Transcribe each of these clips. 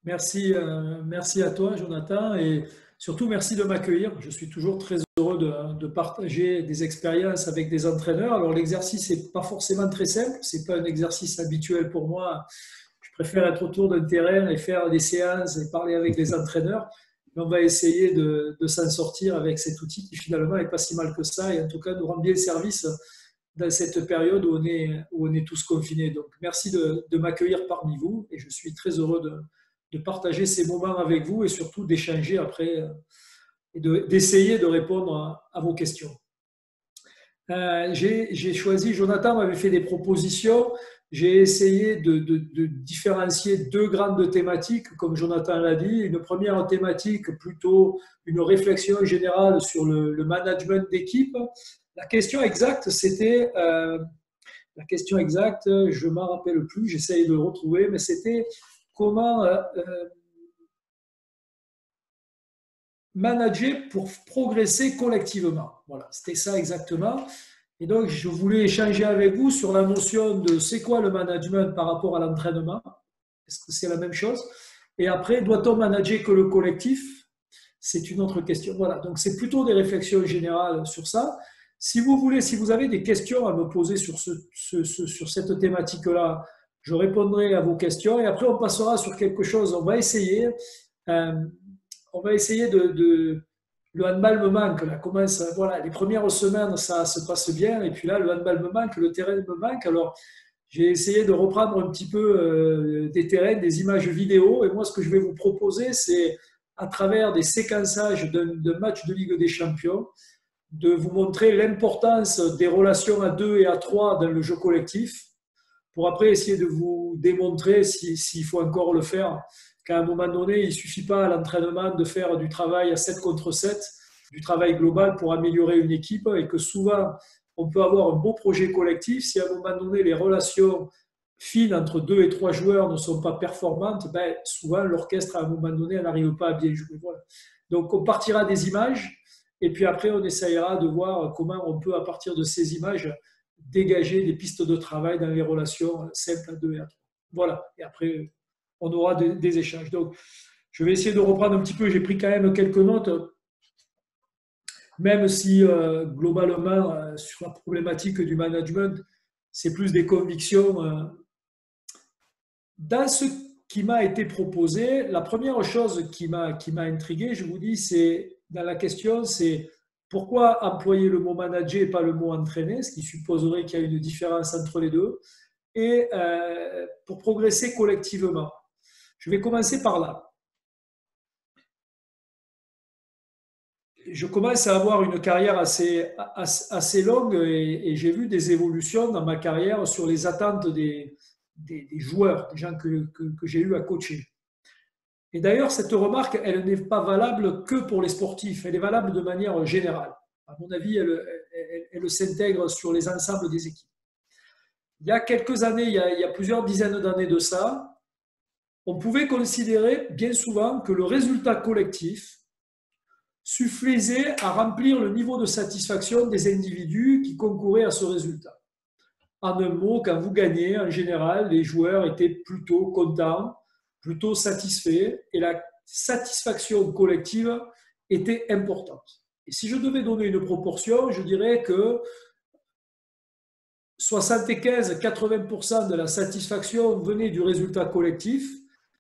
Merci, merci à toi, Jonathan, et surtout merci de m'accueillir. Je suis toujours très heureux de partager des expériences avec des entraîneurs. Alors, l'exercice n'est pas forcément très simple, c'est pas un exercice habituel pour moi. Je préfère être autour d'un terrain et faire des séances et parler avec des entraîneurs. Mais on va essayer de s'en sortir avec cet outil qui finalement n'est pas si mal que ça et en tout cas nous rend bien service dans cette période où on est tous confinés. Donc, merci de m'accueillir parmi vous et je suis très heureux de partager ces moments avec vous et surtout d'échanger après et d'essayer de répondre à vos questions. J'ai choisi, Jonathan m'avait fait des propositions, j'ai essayé de différencier deux grandes thématiques, comme Jonathan l'a dit. Une première thématique, plutôt une réflexion générale sur le management d'équipe. La question exacte, c'était, la question exacte, je ne m'en rappelle plus, j'essaye de le retrouver, mais c'était comment manager pour progresser collectivement. Voilà, c'était ça exactement. Et donc, je voulais échanger avec vous sur la notion de c'est quoi le management par rapport à l'entraînement. Est-ce que c'est la même chose? Et après, doit-on manager que le collectif? C'est une autre question. Voilà, donc c'est plutôt des réflexions générales sur ça. Si vous voulez, si vous avez des questions à me poser sur, sur cette thématique-là, je répondrai à vos questions et après on passera sur quelque chose. Euh, on va essayer le handball me manque. Là, voilà, les premières semaines, ça se passe bien. Et puis là, le handball me manque, le terrain me manque. Alors, j'ai essayé de reprendre un petit peu des terrains, des images vidéo. Et moi, ce que je vais vous proposer, c'est à travers des séquençages d'un match de Ligue des Champions, de vous montrer l'importance des relations à deux et à trois dans le jeu collectif, pour après essayer de vous démontrer s'il faut encore le faire, qu'à un moment donné, il ne suffit pas à l'entraînement de faire du travail à 7 contre 7, du travail global pour améliorer une équipe, et que souvent, on peut avoir un beau projet collectif. Si à un moment donné, les relations fines entre deux et trois joueurs ne sont pas performantes, ben, souvent, l'orchestre, à un moment donné, n'arrive pas à bien jouer. Voilà. Donc, on partira des images, et puis après, on essayera de voir comment on peut, à partir de ces images, dégager des pistes de travail dans les relations simples à deux et à trois. Voilà. Et après, on aura des échanges. Donc, je vais essayer de reprendre un petit peu. J'ai pris quand même quelques notes, même si globalement, sur la problématique du management, c'est plus des convictions. Dans ce qui m'a été proposé, la première chose qui m'a intrigué, je vous dis, c'est dans la question, c'est pourquoi employer le mot manager et pas le mot entraîner, ce qui supposerait qu'il y a une différence entre les deux, et pour progresser collectivement. Je vais commencer par là. Je commence à avoir une carrière assez longue et j'ai vu des évolutions dans ma carrière sur les attentes des joueurs, des gens que j'ai eu à coacher. Et d'ailleurs, cette remarque, elle n'est pas valable que pour les sportifs, elle est valable de manière générale. À mon avis, elle s'intègre sur les ensembles des équipes. Il y a quelques années, il y a plusieurs dizaines d'années de ça, on pouvait considérer bien souvent que le résultat collectif suffisait à remplir le niveau de satisfaction des individus qui concouraient à ce résultat. En un mot, quand vous gagnez, en général, les joueurs étaient plutôt contents, plutôt satisfaits, et la satisfaction collective était importante. Et si je devais donner une proportion, je dirais que 75-80% de la satisfaction venait du résultat collectif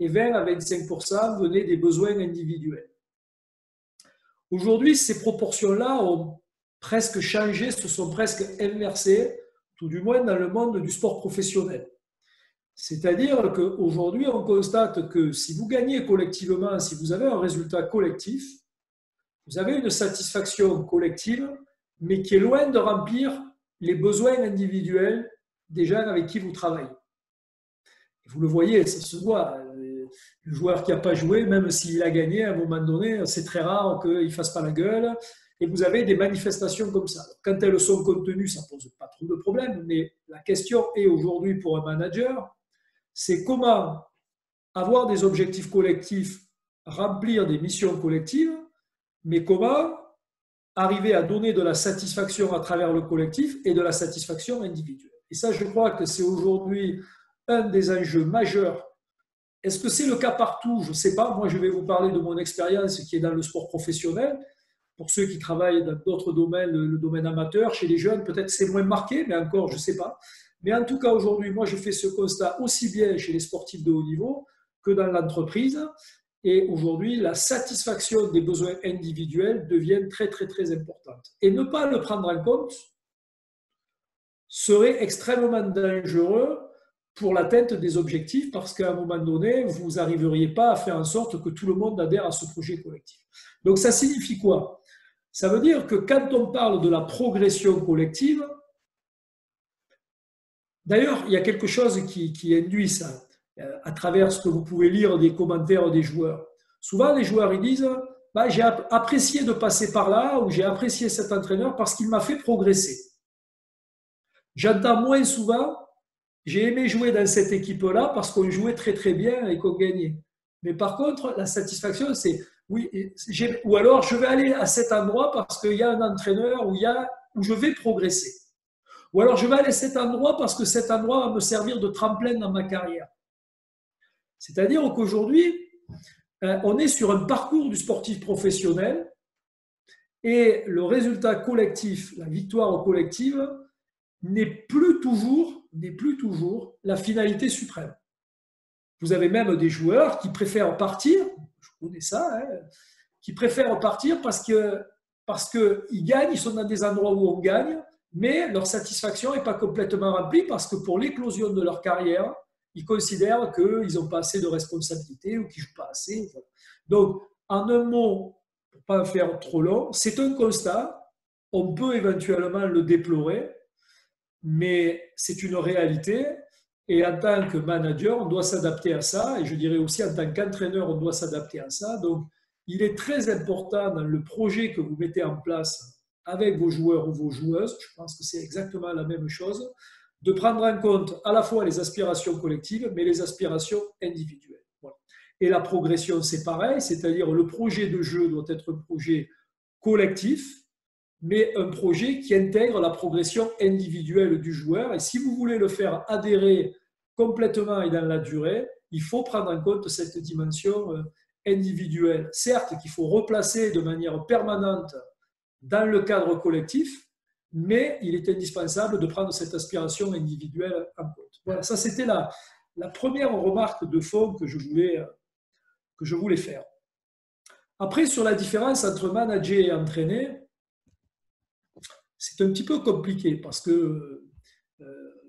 et 20 à 25% venaient des besoins individuels. Aujourd'hui, ces proportions-là ont presque changé, se sont presque inversées, tout du moins dans le monde du sport professionnel. C'est-à-dire qu'aujourd'hui, on constate que si vous gagnez collectivement, si vous avez un résultat collectif, vous avez une satisfaction collective, mais qui est loin de remplir les besoins individuels des gens avec qui vous travaillez. Et vous le voyez, ça se voit. Le joueur qui n'a pas joué, même s'il a gagné, à un moment donné, c'est très rare qu'il ne fasse pas la gueule. Et vous avez des manifestations comme ça. Quand elles sont contenues, ça ne pose pas trop de problèmes. Mais la question est aujourd'hui pour un manager, c'est comment avoir des objectifs collectifs, remplir des missions collectives, mais comment arriver à donner de la satisfaction à travers le collectif et de la satisfaction individuelle. Et ça, je crois que c'est aujourd'hui un des enjeux majeurs Est-ce que c'est le cas partout? Je ne sais pas. Moi, je vais vous parler de mon expérience qui est dans le sport professionnel. Pour ceux qui travaillent dans d'autres domaines, le domaine amateur, chez les jeunes, peut-être c'est moins marqué, mais encore, je ne sais pas. Mais en tout cas, aujourd'hui, moi, je fais ce constat aussi bien chez les sportifs de haut niveau que dans l'entreprise. Et aujourd'hui, la satisfaction des besoins individuels devient très, très, très importante. Et ne pas le prendre en compte serait extrêmement dangereux pour l'atteinte des objectifs parce qu'à un moment donné, vous n'arriveriez pas à faire en sorte que tout le monde adhère à ce projet collectif. Donc, ça signifie quoi? Ça veut dire que quand on parle de la progression collective, d'ailleurs, il y a quelque chose qui induit ça, à travers ce que vous pouvez lire des commentaires des joueurs. Souvent, les joueurs ils disent bah, j'ai apprécié de passer par là ou j'ai apprécié cet entraîneur parce qu'il m'a fait progresser. J'entends moins souvent j'ai aimé jouer dans cette équipe-là parce qu'on jouait très très bien et qu'on gagnait. Mais par contre, la satisfaction, c'est oui, ou alors je vais aller à cet endroit parce qu'il y a un entraîneur où je vais progresser. Ou alors je vais aller à cet endroit parce que cet endroit va me servir de tremplin dans ma carrière. C'est-à-dire qu'aujourd'hui, on est sur un parcours du sportif professionnel et le résultat collectif, la victoire collective, n'est plus toujours la finalité suprême. Vous avez même des joueurs qui préfèrent partir, je connais ça, qui préfèrent partir parce qu'ils gagnent, ils sont dans des endroits où on gagne, mais leur satisfaction n'est pas complètement remplie parce que pour l'éclosion de leur carrière, ils considèrent qu'ils n'ont pas assez de responsabilités ou qu'ils ne jouent pas assez. Donc, en un mot, pour ne pas en faire trop long, c'est un constat, on peut éventuellement le déplorer, mais c'est une réalité et en tant que manager, on doit s'adapter à ça et je dirais aussi en tant qu'entraîneur, on doit s'adapter à ça. Donc, il est très important dans le projet que vous mettez en place avec vos joueurs ou vos joueuses, je pense que c'est exactement la même chose, de prendre en compte à la fois les aspirations collectives, mais les aspirations individuelles. Voilà. Et la progression, c'est pareil, c'est-à-dire le projet de jeu doit être un projet collectif, mais un projet qui intègre la progression individuelle du joueur. Et si vous voulez le faire adhérer complètement et dans la durée, il faut prendre en compte cette dimension individuelle. Certes, qu'il faut replacer de manière permanente dans le cadre collectif, mais il est indispensable de prendre cette aspiration individuelle en compte. Voilà, ça c'était la première remarque de fond que je voulais faire. Après, sur la différence entre manager et entraîner, c'est un petit peu compliqué parce que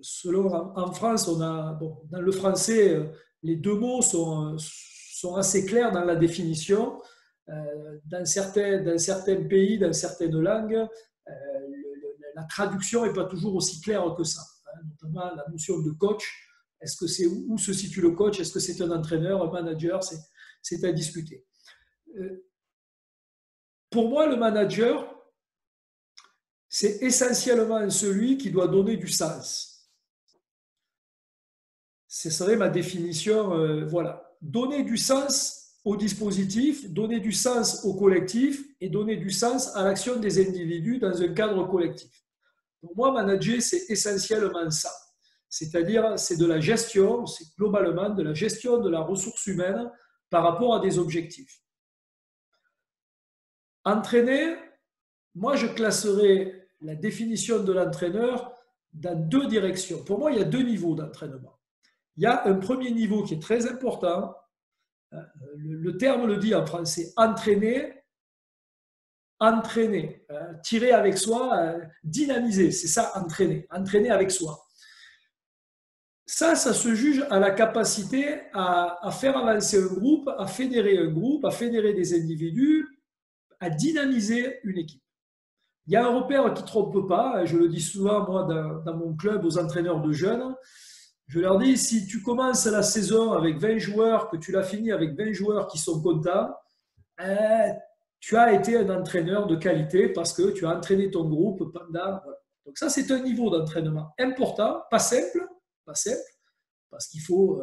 en France, dans le français, les deux mots sont assez clairs dans la définition. Dans certains pays, dans certaines langues, la traduction n'est pas toujours aussi claire que ça. Notamment la notion de coach. Est-ce que c'est où se situe le coach? Est-ce que c'est un entraîneur, un manager? C'est à discuter. Pour moi, le manager, c'est essentiellement celui qui doit donner du sens. Ce serait ma définition. Voilà. Donner du sens au dispositif, donner du sens au collectif et donner du sens à l'action des individus dans un cadre collectif. Pour moi, manager, c'est essentiellement ça. C'est-à-dire, c'est de la gestion, c'est globalement de la gestion de la ressource humaine par rapport à des objectifs. Entraîner, moi, je classerais la définition de l'entraîneur dans deux directions. Pour moi, il y a deux niveaux d'entraînement. Il y a un premier niveau qui est très important. Le terme le dit en français, entraîner, tirer avec soi, dynamiser, c'est ça, entraîner avec soi. Ça se juge à la capacité à faire avancer un groupe, à fédérer des individus, à dynamiser une équipe. Il y a un repère qui ne trompe pas, je le dis souvent moi dans mon club aux entraîneurs de jeunes, je leur dis si tu commences la saison avec 20 joueurs, que tu l'as fini avec 20 joueurs qui sont contents, tu as été un entraîneur de qualité parce que tu as entraîné ton groupe pendant… Voilà. Donc ça c'est un niveau d'entraînement important, pas simple, parce qu'il faut…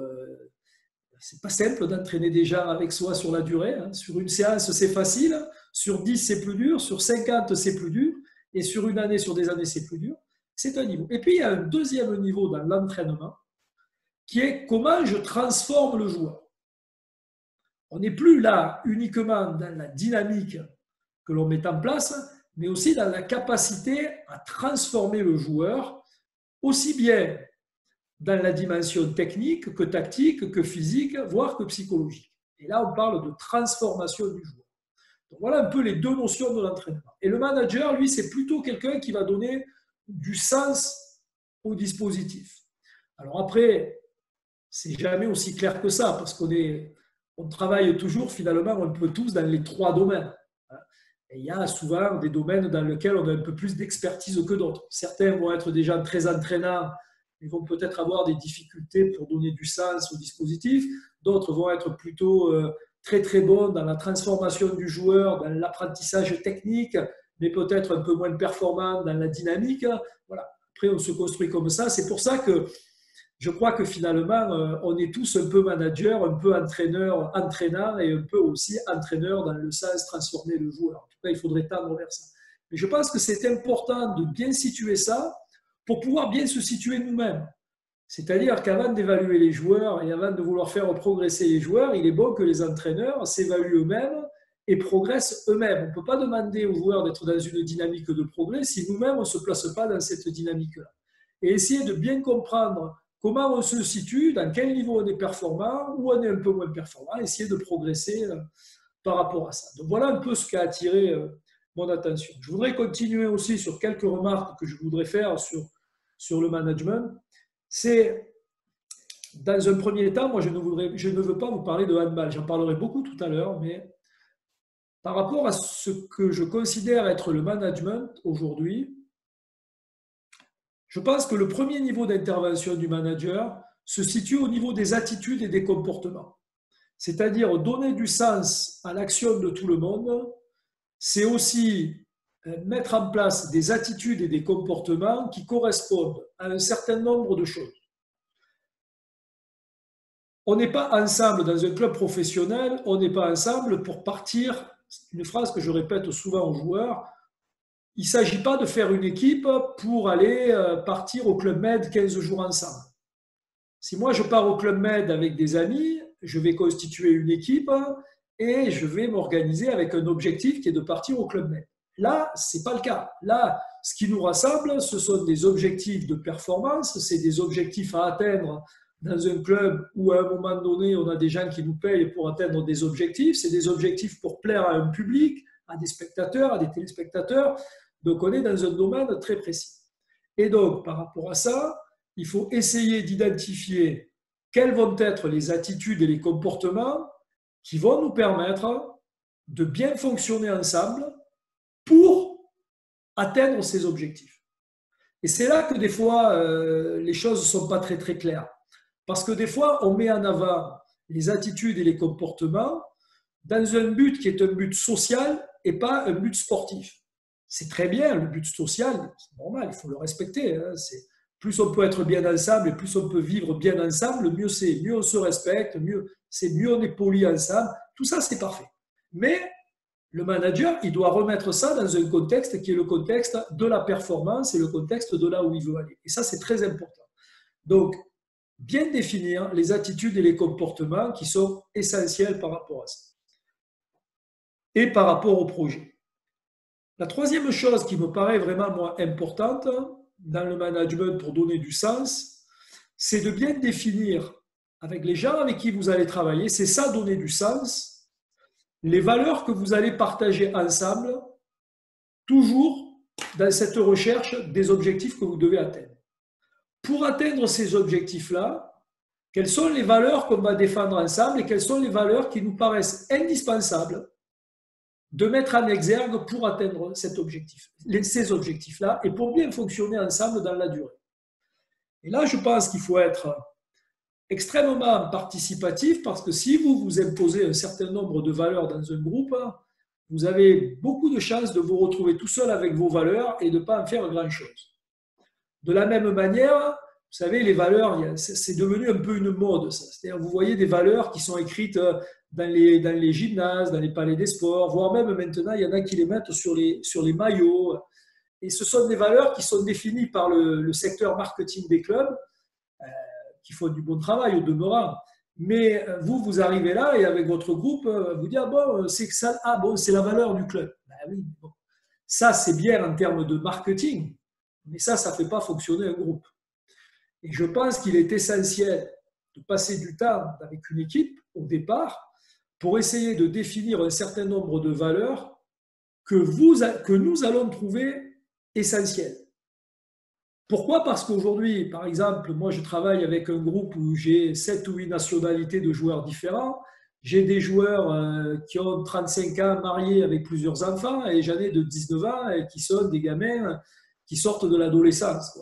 c'est pas simple d'entraîner des gens avec soi sur la durée. Sur une séance, c'est facile. Sur 10, c'est plus dur. Sur 50, c'est plus dur. Et sur une année, sur des années, c'est plus dur. C'est un niveau. Et puis, il y a un deuxième niveau dans l'entraînement qui est comment je transforme le joueur. On n'est plus là uniquement dans la dynamique que l'on met en place, mais aussi dans la capacité à transformer le joueur, aussi bien dans la dimension technique que tactique, que physique, voire que psychologique. Et là, on parle de transformation du joueur. Donc voilà un peu les deux notions de l'entraînement. Et le manager, lui, c'est plutôt quelqu'un qui va donner du sens au dispositif. Alors après, c'est jamais aussi clair que ça, parce on travaille toujours finalement un peu tous dans les trois domaines. Et il y a souvent des domaines dans lesquels on a un peu plus d'expertise que d'autres. Certains vont être déjà très entraînants, ils vont peut-être avoir des difficultés pour donner du sens au dispositif. D'autres vont être plutôt très très bons dans la transformation du joueur, dans l'apprentissage technique, mais peut-être un peu moins performants dans la dynamique. Voilà. Après, on se construit comme ça. C'est pour ça que je crois que finalement, on est tous un peu manager, un peu entraîneur, entraînant et un peu aussi entraîneur dans le sens transformer le joueur. En tout cas, il faudrait tendre vers ça. Mais je pense que c'est important de bien situer ça pour pouvoir bien se situer nous-mêmes. C'est-à-dire qu'avant d'évaluer les joueurs et avant de vouloir faire progresser les joueurs, il est bon que les entraîneurs s'évaluent eux-mêmes et progressent eux-mêmes. On ne peut pas demander aux joueurs d'être dans une dynamique de progrès si nous-mêmes on ne se place pas dans cette dynamique-là. Et essayer de bien comprendre comment on se situe, dans quel niveau on est performant, où on est un peu moins performant, essayer de progresser par rapport à ça. Donc voilà un peu ce qui a attiré mon attention. Je voudrais continuer aussi sur quelques remarques que je voudrais faire sur le management. C'est, dans un premier temps, moi je ne veux pas vous parler de handball, j'en parlerai beaucoup tout à l'heure, mais par rapport à ce que je considère être le management aujourd'hui, je pense que le premier niveau d'intervention du manager se situe au niveau des attitudes et des comportements. C'est-à-dire donner du sens à l'action de tout le monde, c'est aussi mettre en place des attitudes et des comportements qui correspondent à un certain nombre de choses. On n'est pas ensemble dans un club professionnel, on n'est pas ensemble pour partir, c'est une phrase que je répète souvent aux joueurs, il ne s'agit pas de faire une équipe pour aller partir au Club Med 15 jours ensemble. Si moi je pars au Club Med avec des amis, je vais constituer une équipe et je vais m'organiser avec un objectif qui est de partir au Club Med. Là, ce n'est pas le cas. Là, ce qui nous rassemble, ce sont des objectifs de performance, c'est des objectifs à atteindre dans un club où à un moment donné, on a des gens qui nous payent pour atteindre des objectifs, c'est des objectifs pour plaire à un public, à des spectateurs, à des téléspectateurs. Donc, on est dans un domaine très précis. Et donc, par rapport à ça, il faut essayer d'identifier quelles vont être les attitudes et les comportements qui vont nous permettre de bien fonctionner ensemble pour atteindre ces objectifs. Et c'est là que des fois, les choses ne sont pas très, très claires. Parce que des fois, on met en avant les attitudes et les comportements dans un but qui est un but social et pas un but sportif. C'est très bien, le but social, c'est normal, il faut le respecter. Plus on peut être bien ensemble et plus on peut vivre bien ensemble, mieux c'est. Mieux on se respecte, mieux on est poli ensemble. Tout ça, c'est parfait. Mais le manager, il doit remettre ça dans un contexte qui est le contexte de la performance et le contexte de là où il veut aller. Et ça, c'est très important. Donc, bien définir les attitudes et les comportements qui sont essentiels par rapport à ça. Et par rapport au projet. La troisième chose qui me paraît vraiment moi, importante dans le management pour donner du sens, c'est de bien définir avec les gens avec qui vous allez travailler, c'est ça donner du sens, les valeurs que vous allez partager ensemble, toujours dans cette recherche des objectifs que vous devez atteindre. Pour atteindre ces objectifs-là, quelles sont les valeurs qu'on va défendre ensemble et quelles sont les valeurs qui nous paraissent indispensables de mettre en exergue pour atteindre ces objectifs-là et pour bien fonctionner ensemble dans la durée. Et là, je pense qu'il faut être extrêmement participatif parce que si vous vous imposez un certain nombre de valeurs dans un groupe, vous avez beaucoup de chances de vous retrouver tout seul avec vos valeurs et de ne pas en faire grand-chose. De la même manière, vous savez, les valeurs, c'est devenu un peu une mode. C'est-à-dire, vous voyez des valeurs qui sont écrites dans les gymnases, dans les palais des sports, voire même maintenant, il y en a qui les mettent sur les maillots. Et ce sont des valeurs qui sont définies par le secteur marketing des clubs, qui font du bon travail au demeurant. Mais vous, vous arrivez là et avec votre groupe, vous dites, ah bon, c'est que ça, ah bon, c'est la valeur du club. Ben oui, bon. Ça, c'est bien en termes de marketing, mais ça ne fait pas fonctionner un groupe. Et je pense qu'il est essentiel de passer du temps avec une équipe au départ pour essayer de définir un certain nombre de valeurs que nous allons trouver essentielles. Pourquoi? Parce qu'aujourd'hui, par exemple, moi je travaille avec un groupe où j'ai 7 ou 8 nationalités de joueurs différents. J'ai des joueurs qui ont 35 ans, mariés avec plusieurs enfants, et j'en ai de 19 ans et qui sont des gamins qui sortent de l'adolescence.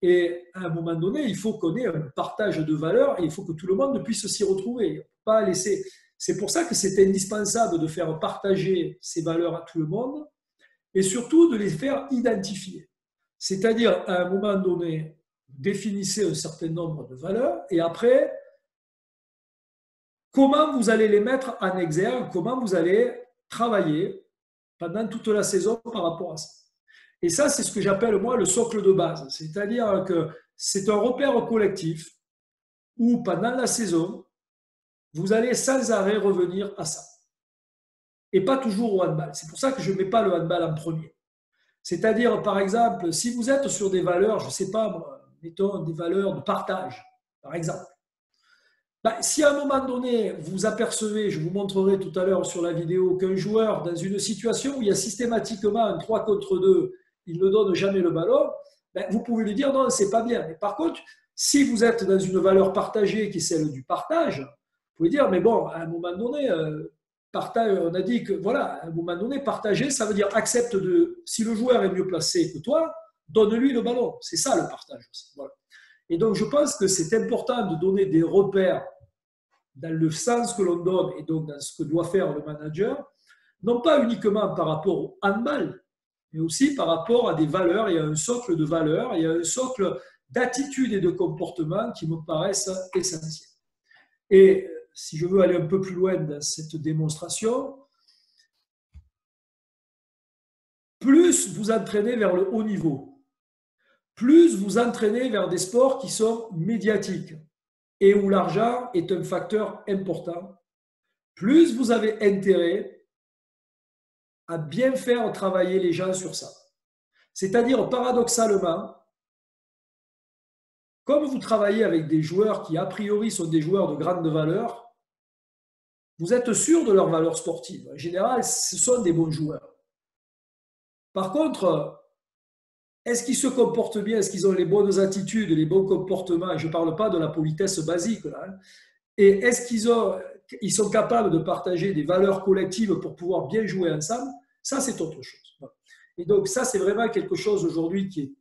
Et à un moment donné, il faut qu'on ait un partage de valeurs et il faut que tout le monde puisse s'y retrouver. Pas laisser. C'est pour ça que c'est indispensable de faire partager ces valeurs à tout le monde et surtout de les faire identifier. C'est-à-dire, à un moment donné, définissez un certain nombre de valeurs et après, comment vous allez les mettre en exergue, comment vous allez travailler pendant toute la saison par rapport à ça. Et ça, c'est ce que j'appelle, moi, le socle de base. C'est-à-dire que c'est un repère collectif où, pendant la saison, vous allez sans arrêt revenir à ça. Et pas toujours au handball. C'est pour ça que je ne mets pas le handball en premier. C'est-à-dire, par exemple, si vous êtes sur des valeurs, je ne sais pas, mettons des valeurs de partage, par exemple. Si à un moment donné, vous apercevez, je vous montrerai tout à l'heure sur la vidéo, qu'un joueur, dans une situation où il y a systématiquement un 3 contre 2, il ne donne jamais le ballon, vous pouvez lui dire non, c'est pas bien. Mais par contre, si vous êtes dans une valeur partagée qui est celle du partage, vous pouvez dire, mais bon, à un moment donné, on a dit que, voilà, à un moment donné, partager, ça veut dire accepte de, si le joueur est mieux placé que toi, donne-lui le ballon. C'est ça le partage aussi. Voilà. Et donc, je pense que c'est important de donner des repères dans le sens que l'on donne et donc dans ce que doit faire le manager, non pas uniquement par rapport au handball, mais aussi par rapport à des valeurs. Il y a un socle de valeurs, il y a un socle d'attitude et de comportement qui me paraissent essentiels. Et si je veux aller un peu plus loin dans cette démonstration, plus vous entraînez vers le haut niveau, plus vous entraînez vers des sports qui sont médiatiques et où l'argent est un facteur important, plus vous avez intérêt à bien faire travailler les gens sur ça. C'est-à-dire, paradoxalement, comme vous travaillez avec des joueurs qui, a priori, sont des joueurs de grande valeur, vous êtes sûr de leur valeur sportive. En général, ce sont des bons joueurs. Par contre, est-ce qu'ils se comportent bien? Est-ce qu'ils ont les bonnes attitudes, les bons comportements? Je ne parle pas de la politesse basique, là. Et est-ce qu'ils sont capables de partager des valeurs collectives pour pouvoir bien jouer ensemble? Ça, c'est autre chose. Et donc, ça, c'est vraiment quelque chose aujourd'hui qui est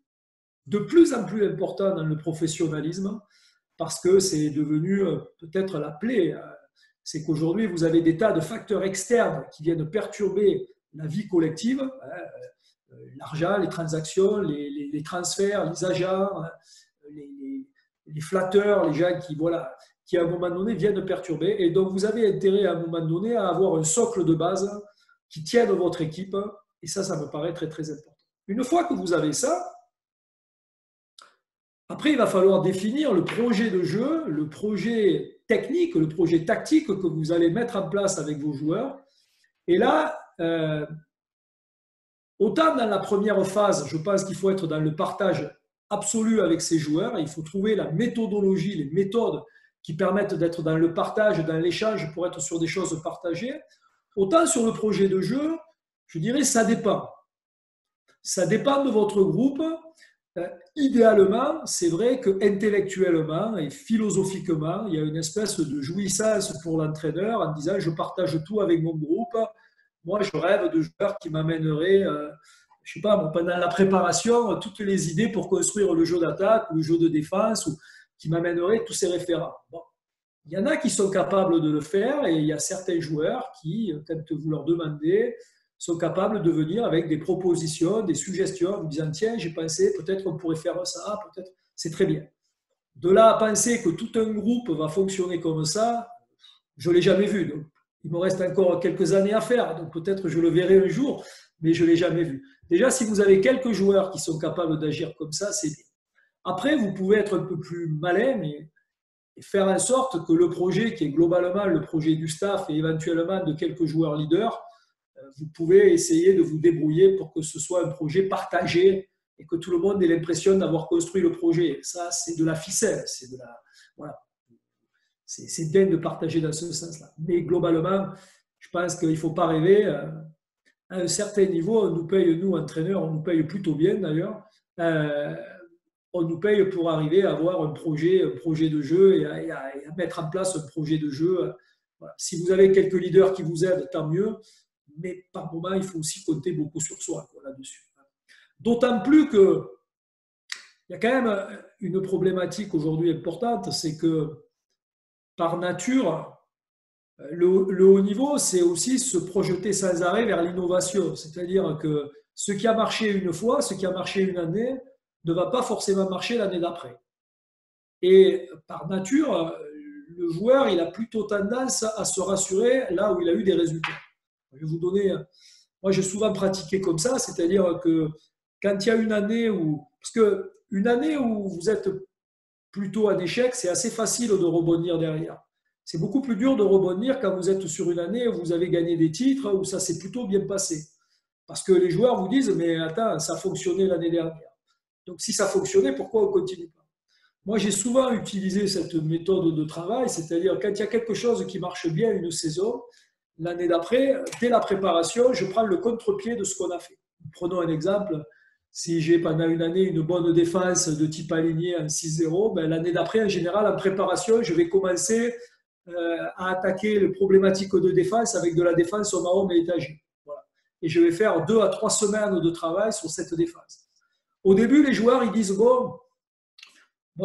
de plus en plus important dans le professionnalisme parce que c'est devenu peut-être la plaie. C'est qu'aujourd'hui, vous avez des tas de facteurs externes qui viennent perturber la vie collective, l'argent, les transactions, les transferts, les agents, les flatteurs, les gens qui à un moment donné viennent perturber. Et donc, vous avez intérêt à un moment donné à avoir un socle de base qui tienne votre équipe. Et ça me paraît très, très important. Une fois que vous avez ça, après, il va falloir définir le projet de jeu, le projet technique, le projet tactique que vous allez mettre en place avec vos joueurs. Et là, autant dans la première phase, je pense qu'il faut être dans le partage absolu avec ses joueurs. Il faut trouver la méthodologie, les méthodes qui permettent d'être dans le partage, dans l'échange pour être sur des choses partagées. Autant sur le projet de jeu, je dirais ça dépend. Ça dépend de votre groupe. Idéalement, c'est vrai qu'intellectuellement et philosophiquement, il y a une espèce de jouissance pour l'entraîneur en disant je partage tout avec mon groupe. Moi, je rêve de joueurs qui m'amèneraient, je sais pas, pendant la préparation, toutes les idées pour construire le jeu d'attaque ou le jeu de défense, ou qui m'amèneraient tous ces référents. Bon. Il y en a qui sont capables de le faire et il y a certains joueurs qui, quand vous leur demandez, sont capables de venir avec des propositions, des suggestions, en disant tiens, j'ai pensé, peut-être on pourrait faire ça, peut-être, c'est très bien. De là à penser que tout un groupe va fonctionner comme ça, je ne l'ai jamais vu. Donc, il me reste encore quelques années à faire, donc peut-être je le verrai un jour, mais je ne l'ai jamais vu. Déjà, si vous avez quelques joueurs qui sont capables d'agir comme ça, c'est bien. Après, vous pouvez être un peu plus malin, mais et faire en sorte que le projet, qui est globalement le projet du staff et éventuellement de quelques joueurs leaders, vous pouvez essayer de vous débrouiller pour que ce soit un projet partagé et que tout le monde ait l'impression d'avoir construit le projet. Ça, c'est de la ficelle, voilà. C'est bien de partager dans ce sens-là. Mais globalement, je pense qu'il ne faut pas rêver. À un certain niveau, on nous paye, nous, entraîneurs, on nous paye plutôt bien d'ailleurs. On nous paye pour arriver à avoir un projet de jeu et à mettre en place un projet de jeu. Voilà. Si vous avez quelques leaders qui vous aident, tant mieux. Mais par moment, il faut aussi compter beaucoup sur soi là-dessus. D'autant plus qu'il y a quand même une problématique aujourd'hui importante, c'est que par nature, le haut niveau, c'est aussi se projeter sans arrêt vers l'innovation. C'est-à-dire que ce qui a marché une fois, ce qui a marché une année, ne va pas forcément marcher l'année d'après. Et par nature, le joueur, il a plutôt tendance à se rassurer là où il a eu des résultats. Je vais vous donner, moi j'ai souvent pratiqué comme ça, c'est-à-dire que quand il y a une année où, parce qu'une année où vous êtes plutôt en échec, c'est assez facile de rebondir derrière. C'est beaucoup plus dur de rebondir quand vous êtes sur une année où vous avez gagné des titres, où ça s'est plutôt bien passé. Parce que les joueurs vous disent, mais attends, ça a fonctionné l'année dernière. Donc si ça fonctionnait, pourquoi on ne continue pas? Moi, j'ai souvent utilisé cette méthode de travail, c'est-à-dire quand il y a quelque chose qui marche bien une saison, l'année d'après, dès la préparation, je prends le contre-pied de ce qu'on a fait. Prenons un exemple. Si j'ai pendant une année une bonne défense de type aligné en 6-0, ben, l'année d'après, en général, en préparation, je vais commencer à attaquer les problématiques de défense avec de la défense au marron et étagé. Voilà. Et je vais faire 2 à 3 semaines de travail sur cette défense. Au début, les joueurs, ils disent, bon,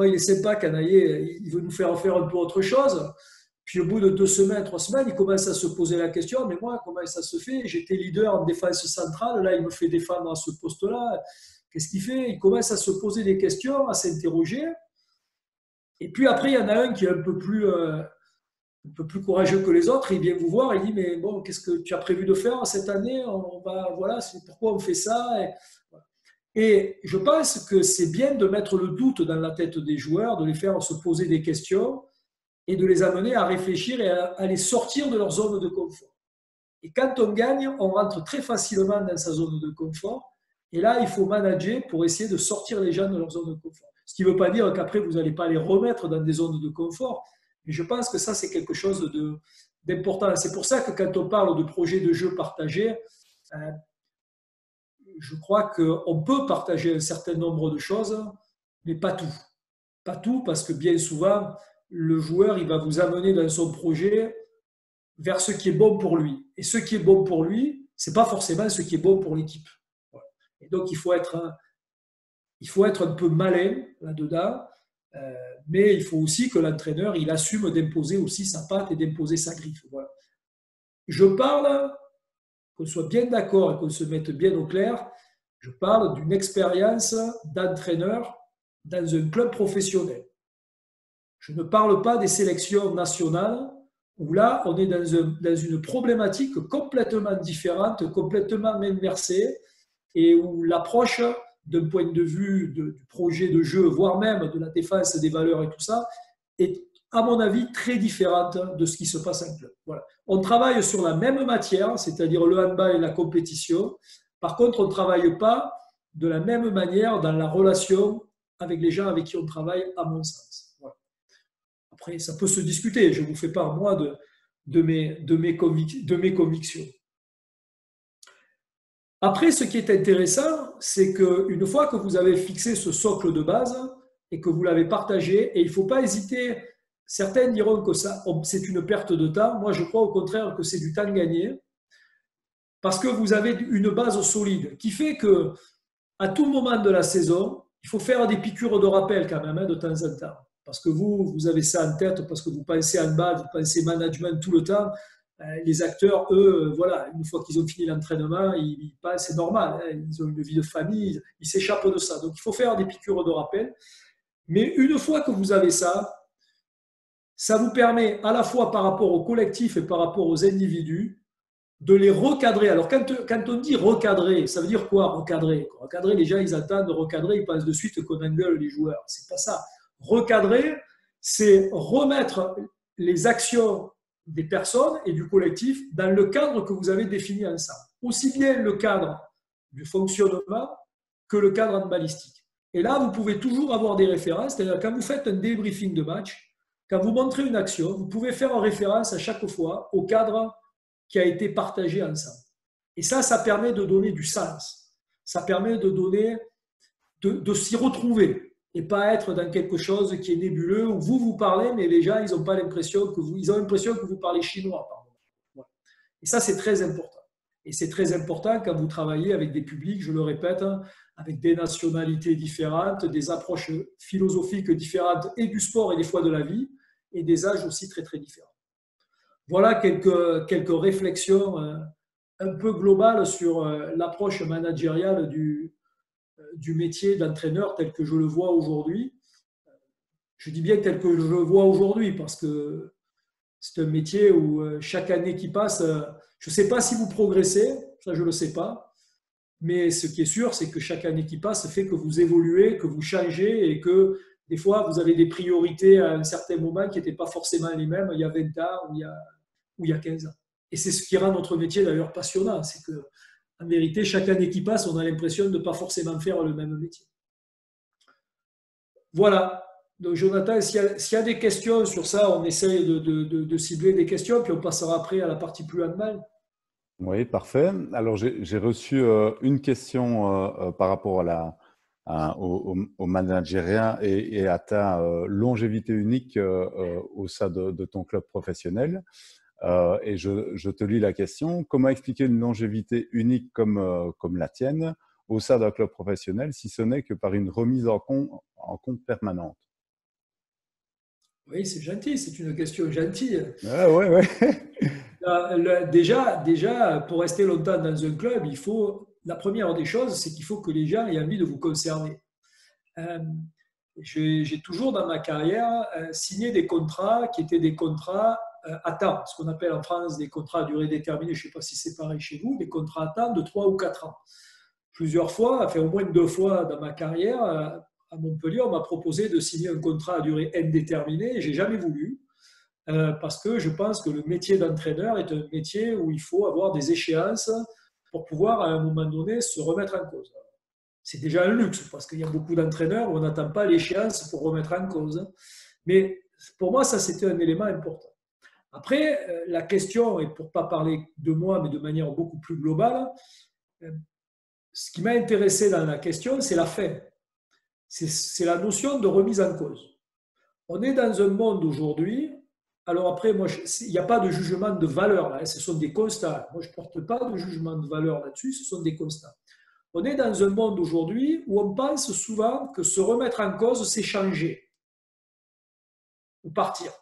il est sympa, Canaillé, il veut nous faire un peu autre chose. Puis au bout de 2 semaines, 3 semaines, il commence à se poser la question, mais moi, comment ça se fait? J'étais leader en défense centrale, là, il me fait défendre à ce poste-là. Qu'est-ce qu'il fait? Il commence à se poser des questions, à s'interroger. Et puis après, il y en a un qui est un peu plus courageux que les autres. Il vient vous voir, il dit, mais bon, qu'est-ce que tu as prévu de faire cette année? Voilà, c'est pourquoi on fait ça. Et je pense que c'est bien de mettre le doute dans la tête des joueurs, de les faire se poser des questions et de les amener à réfléchir et à les sortir de leur zone de confort. Et quand on gagne, on rentre très facilement dans sa zone de confort. Et là, il faut manager pour essayer de sortir les gens de leur zone de confort. Ce qui ne veut pas dire qu'après, vous n'allez pas les remettre dans des zones de confort. Mais je pense que ça, c'est quelque chose d'important. C'est pour ça que quand on parle de projet de jeu partagé, je crois qu'on peut partager un certain nombre de choses, mais pas tout. Pas tout, parce que bien souvent, le joueur, il va vous amener dans son projet vers ce qui est bon pour lui. Et ce qui est bon pour lui, ce n'est pas forcément ce qui est bon pour l'équipe. Et donc, il faut être un peu malin là-dedans, mais il faut aussi que l'entraîneur, il assume d'imposer aussi sa patte et d'imposer sa griffe. Voilà. Je parle, qu'on soit bien d'accord et qu'on se mette bien au clair, je parle d'une expérience d'entraîneur dans un club professionnel. Je ne parle pas des sélections nationales où là, on est dans une problématique complètement différente, complètement inversée et où l'approche d'un point de vue du projet de jeu, voire même de la défense des valeurs et tout ça, est à mon avis très différente de ce qui se passe en club. Voilà. On travaille sur la même matière, c'est-à-dire le handball et la compétition. Par contre, on ne travaille pas de la même manière dans la relation avec les gens avec qui on travaille, à mon sens. Voilà. Après, ça peut se discuter. Je vous fais part, moi, de mes convictions. Après, ce qui est intéressant, c'est qu'une fois que vous avez fixé ce socle de base et que vous l'avez partagé, et il ne faut pas hésiter, certains diront que c'est une perte de temps. Moi, je crois au contraire que c'est du temps gagné parce que vous avez une base solide qui fait qu'à tout moment de la saison, il faut faire des piqûres de rappel quand même de temps en temps. Parce que vous avez ça en tête, parce que vous pensez handball, vous pensez management tout le temps. Les acteurs, eux, voilà, une fois qu'ils ont fini l'entraînement, ils passent, c'est normal, hein, ils ont une vie de famille, ils s'échappent de ça. Donc, il faut faire des piqûres de rappel. Mais une fois que vous avez ça, ça vous permet à la fois par rapport au collectif et par rapport aux individus de les recadrer. Alors, quand on dit recadrer, ça veut dire quoi, recadrer? Recadrer, les gens, ils attendent de recadrer, ils pensent de suite qu'on engueule les joueurs. C'est pas ça. Recadrer, c'est remettre les actions des personnes et du collectif dans le cadre que vous avez défini ensemble. Aussi bien le cadre du fonctionnement que le cadre handballistique. Et là, vous pouvez toujours avoir des références, c'est-à-dire quand vous faites un débriefing de match, quand vous montrez une action, vous pouvez faire référence à chaque fois au cadre qui a été partagé ensemble. Et ça permet de donner du sens. Ça permet de s'y retrouver et pas être dans quelque chose qui est nébuleux où vous parlez, mais les gens, ils ont l'impression que vous parlez chinois. Pardon. Et ça, c'est très important. Et c'est très important quand vous travaillez avec des publics, je le répète, avec des nationalités différentes, des approches philosophiques différentes et du sport et des fois de la vie, et des âges aussi très, très différents. Voilà quelques réflexions un peu globales sur l'approche managériale du métier d'entraîneur tel que je le vois aujourd'hui. Je dis bien tel que je le vois aujourd'hui parce que c'est un métier où chaque année qui passe, je ne sais pas si vous progressez, ça je ne le sais pas, mais ce qui est sûr, c'est que chaque année qui passe fait que vous évoluez, que vous changez et que des fois, vous avez des priorités à un certain moment qui n'étaient pas forcément les mêmes il y a 20 ans ou il y a 15 ans. Et c'est ce qui rend notre métier d'ailleurs passionnant, c'est que en vérité, chaque année qui passe, on a l'impression de ne pas forcément faire le même métier. Voilà. Donc, Jonathan, s'il y a des questions sur ça, on essaye de cibler des questions, puis on passera après à la partie plus handball. Oui, parfait. Alors, j'ai reçu une question par rapport au managériat et à ta longévité unique au sein de ton club professionnel. Et je te lis la question. Comment expliquer une longévité unique comme la tienne au sein d'un club professionnel, si ce n'est que par une remise en compte permanente? Oui, c'est gentil, c'est une question gentille. Ah, ouais, ouais. Déjà, pour rester longtemps dans un club, la première des choses, c'est qu'il faut que les gens aient envie de vous conserver. Euh, j'ai toujours dans ma carrière signé des contrats qui étaient des contrats à temps, ce qu'on appelle en France des contrats à durée déterminée. Je ne sais pas si c'est pareil chez vous, des contrats à temps de 3 ou 4 ans. Plusieurs fois, enfin au moins 2 fois dans ma carrière, à Montpellier, on m'a proposé de signer un contrat à durée indéterminée et je n'ai jamais voulu. Parce que je pense que le métier d'entraîneur est un métier où il faut avoir des échéances pour pouvoir à un moment donné se remettre en cause. C'est déjà un luxe parce qu'il y a beaucoup d'entraîneurs où on n'attend pas l'échéance pour remettre en cause. Mais pour moi, ça c'était un élément important. Après, la question, et pour ne pas parler de moi, mais de manière beaucoup plus globale, ce qui m'a intéressé dans la question, c'est la fin. C'est la notion de remise en cause. On est dans un monde aujourd'hui. Alors après, moi, il n'y a pas de jugement de valeur là, ce sont des constats. Moi, je ne porte pas de jugement de valeur là-dessus, ce sont des constats. On est dans un monde aujourd'hui où on pense souvent que se remettre en cause, c'est changer ou partir.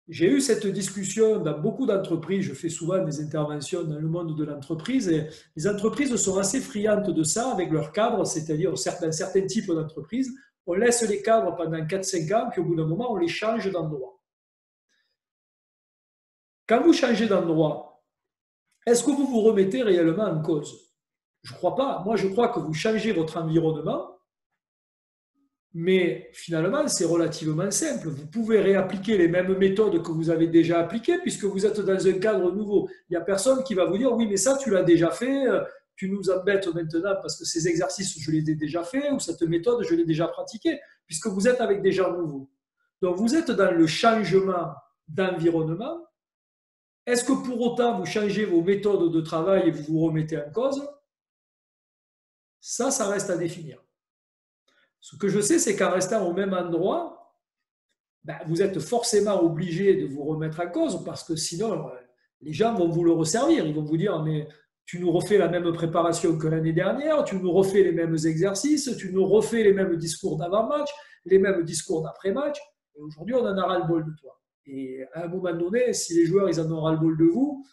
J'ai eu cette discussion dans beaucoup d'entreprises, je fais souvent des interventions dans le monde de l'entreprise, et les entreprises sont assez friandes de ça avec leurs cadres, c'est-à-dire dans certains types d'entreprises, on laisse les cadres pendant 4-5 ans, puis au bout d'un moment, on les change d'endroit. Quand vous changez d'endroit, est-ce que vous vous remettez réellement en cause? Je ne crois pas. Moi, je crois que vous changez votre environnement, mais finalement, c'est relativement simple. Vous pouvez réappliquer les mêmes méthodes que vous avez déjà appliquées puisque vous êtes dans un cadre nouveau. Il n'y a personne qui va vous dire « oui, mais ça, tu l'as déjà fait, tu nous embêtes maintenant parce que ces exercices, je les ai déjà faits ou cette méthode, je l'ai déjà pratiquée » puisque vous êtes avec des gens nouveaux. Donc, vous êtes dans le changement d'environnement. Est-ce que pour autant, vous changez vos méthodes de travail et vous vous remettez en cause? Ça reste à définir. Ce que je sais, c'est qu'en restant au même endroit, vous êtes forcément obligé de vous remettre en cause parce que sinon, les gens vont vous le resservir. Ils vont vous dire, mais tu nous refais la même préparation que l'année dernière, tu nous refais les mêmes exercices, tu nous refais les mêmes discours d'avant-match, les mêmes discours d'après-match. Et aujourd'hui, on en a ras-le-bol de toi. Et à un moment donné, si les joueurs ils en ont ras-le-bol de vous,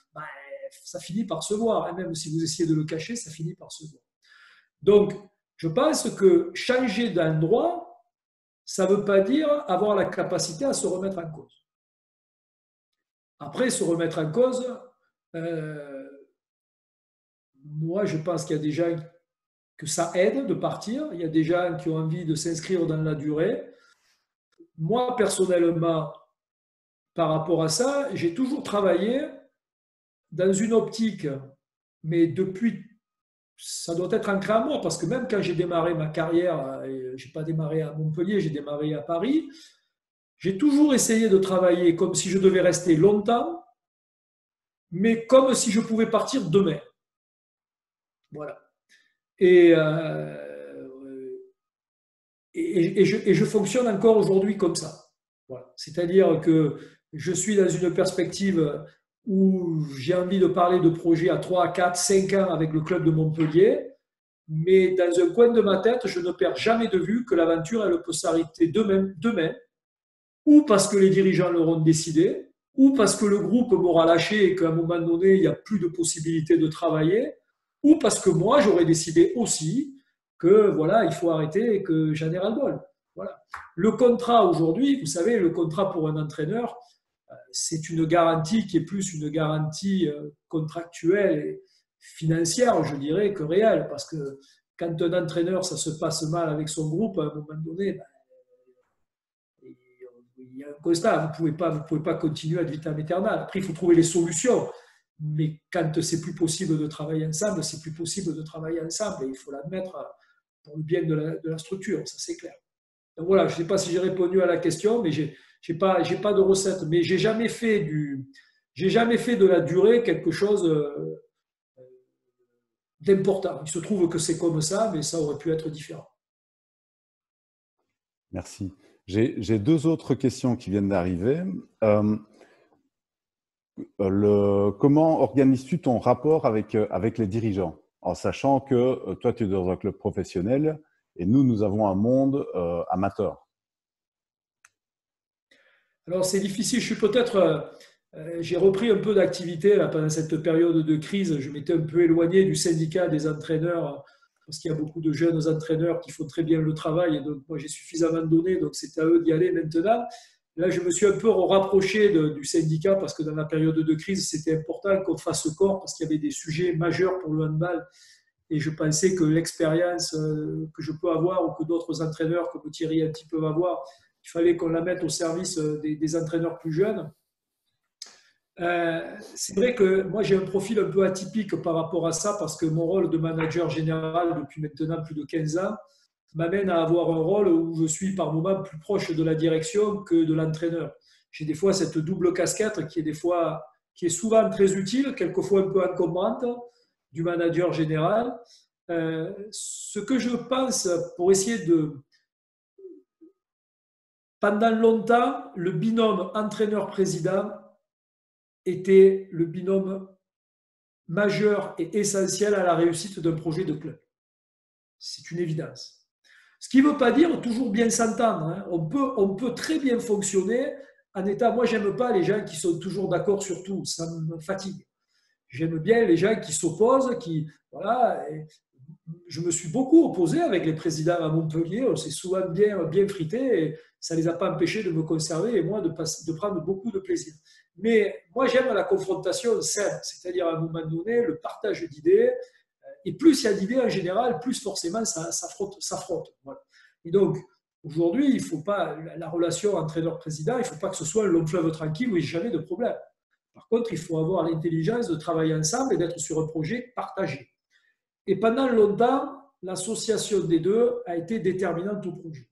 ça finit par se voir. Et même si vous essayez de le cacher, ça finit par se voir. Donc, je pense que changer d'endroit, ça ne veut pas dire avoir la capacité à se remettre en cause. Après, se remettre en cause, moi, je pense qu'il y a des gens que ça aide de partir. Il y a des gens qui ont envie de s'inscrire dans la durée. moi, personnellement, par rapport à ça, j'ai toujours travaillé dans une optique, mais depuis, ça doit être ancré à moi, parce que même quand j'ai démarré ma carrière, je n'ai pas démarré à Montpellier, j'ai démarré à Paris, j'ai toujours essayé de travailler comme si je devais rester longtemps, mais comme si je pouvais partir demain. Voilà. Et, je fonctionne encore aujourd'hui comme ça. Voilà. C'est-à-dire que je suis dans une perspective où j'ai envie de parler de projets à 3, 4, 5 ans avec le club de Montpellier, mais dans un coin de ma tête, je ne perds jamais de vue que l'aventure, elle peut s'arrêter demain, ou parce que les dirigeants l'auront décidé, ou parce que le groupe m'aura lâché et qu'à un moment donné, il n'y a plus de possibilité de travailler, ou parce que moi, j'aurais décidé aussi que voilà, il faut arrêter et que j'en ai ras-le-bol. Voilà. Le contrat aujourd'hui, vous savez, le contrat pour un entraîneur, c'est une garantie qui est plus une garantie contractuelle et financière, je dirais, que réelle. Parce que quand un entraîneur, ça se passe mal avec son groupe, à un moment donné, ben, il y a un constat. Vous pouvez pas continuer ad vitam aeternam. Après, il faut trouver les solutions. Mais quand c'est plus possible de travailler ensemble, c'est plus possible de travailler ensemble. Et il faut l'admettre pour le bien de la structure, ça c'est clair. Donc voilà, je ne sais pas si j'ai répondu à la question, mais j'ai pas de recette. Mais j'ai jamais fait de la durée quelque chose d'important. Il se trouve que c'est comme ça, mais ça aurait pu être différent. Merci. J'ai deux autres questions qui viennent d'arriver. Comment organises-tu ton rapport avec les dirigeants, en sachant que toi, tu es dans un club professionnel et nous avons un monde amateur? Alors, c'est difficile. J'ai repris un peu d'activité pendant cette période de crise. Je m'étais un peu éloigné du syndicat des entraîneurs parce qu'il y a beaucoup de jeunes entraîneurs qui font très bien le travail. Et donc, moi, j'ai suffisamment donné, donc c'est à eux d'y aller maintenant. Là, je me suis un peu rapproché du syndicat parce que dans la période de crise, c'était important qu'on fasse corps parce qu'il y avait des sujets majeurs pour le handball. Et je pensais que l'expérience que je peux avoir ou que d'autres entraîneurs comme Thierry un petit peuvent avoir, il fallait qu'on la mette au service des entraîneurs plus jeunes. C'est vrai que moi j'ai un profil un peu atypique par rapport à ça parce que mon rôle de manager général depuis maintenant plus de 15 ans m'amène à avoir un rôle où je suis par moments plus proche de la direction que de l'entraîneur. J'ai des fois cette double casquette qui est souvent très utile, quelquefois un peu encombrante, du manager général. Ce que je pense pour essayer de... Pendant longtemps, le binôme entraîneur-président était le binôme majeur et essentiel à la réussite d'un projet de club. C'est une évidence. Ce qui ne veut pas dire toujours bien s'entendre. Hein. On peut très bien fonctionner en état... Moi, je n'aime pas les gens qui sont toujours d'accord sur tout. Ça me fatigue. J'aime bien les gens qui s'opposent, voilà. Je me suis beaucoup opposé avec les présidents à Montpellier. On s'est souvent bien frité et ça ne les a pas empêchés de me conserver et moi de prendre beaucoup de plaisir. Mais moi, j'aime la confrontation saine, c'est-à-dire à un moment donné, le partage d'idées. Et plus il y a d'idées en général, plus forcément ça frotte. Voilà. Et donc, aujourd'hui, il ne faut pas, la relation entraîneur-président, il ne faut pas que ce soit un long fleuve tranquille où il n'y ait jamais de problème. Par contre, il faut avoir l'intelligence de travailler ensemble et d'être sur un projet partagé. Et pendant longtemps, l'association des deux a été déterminante au projet.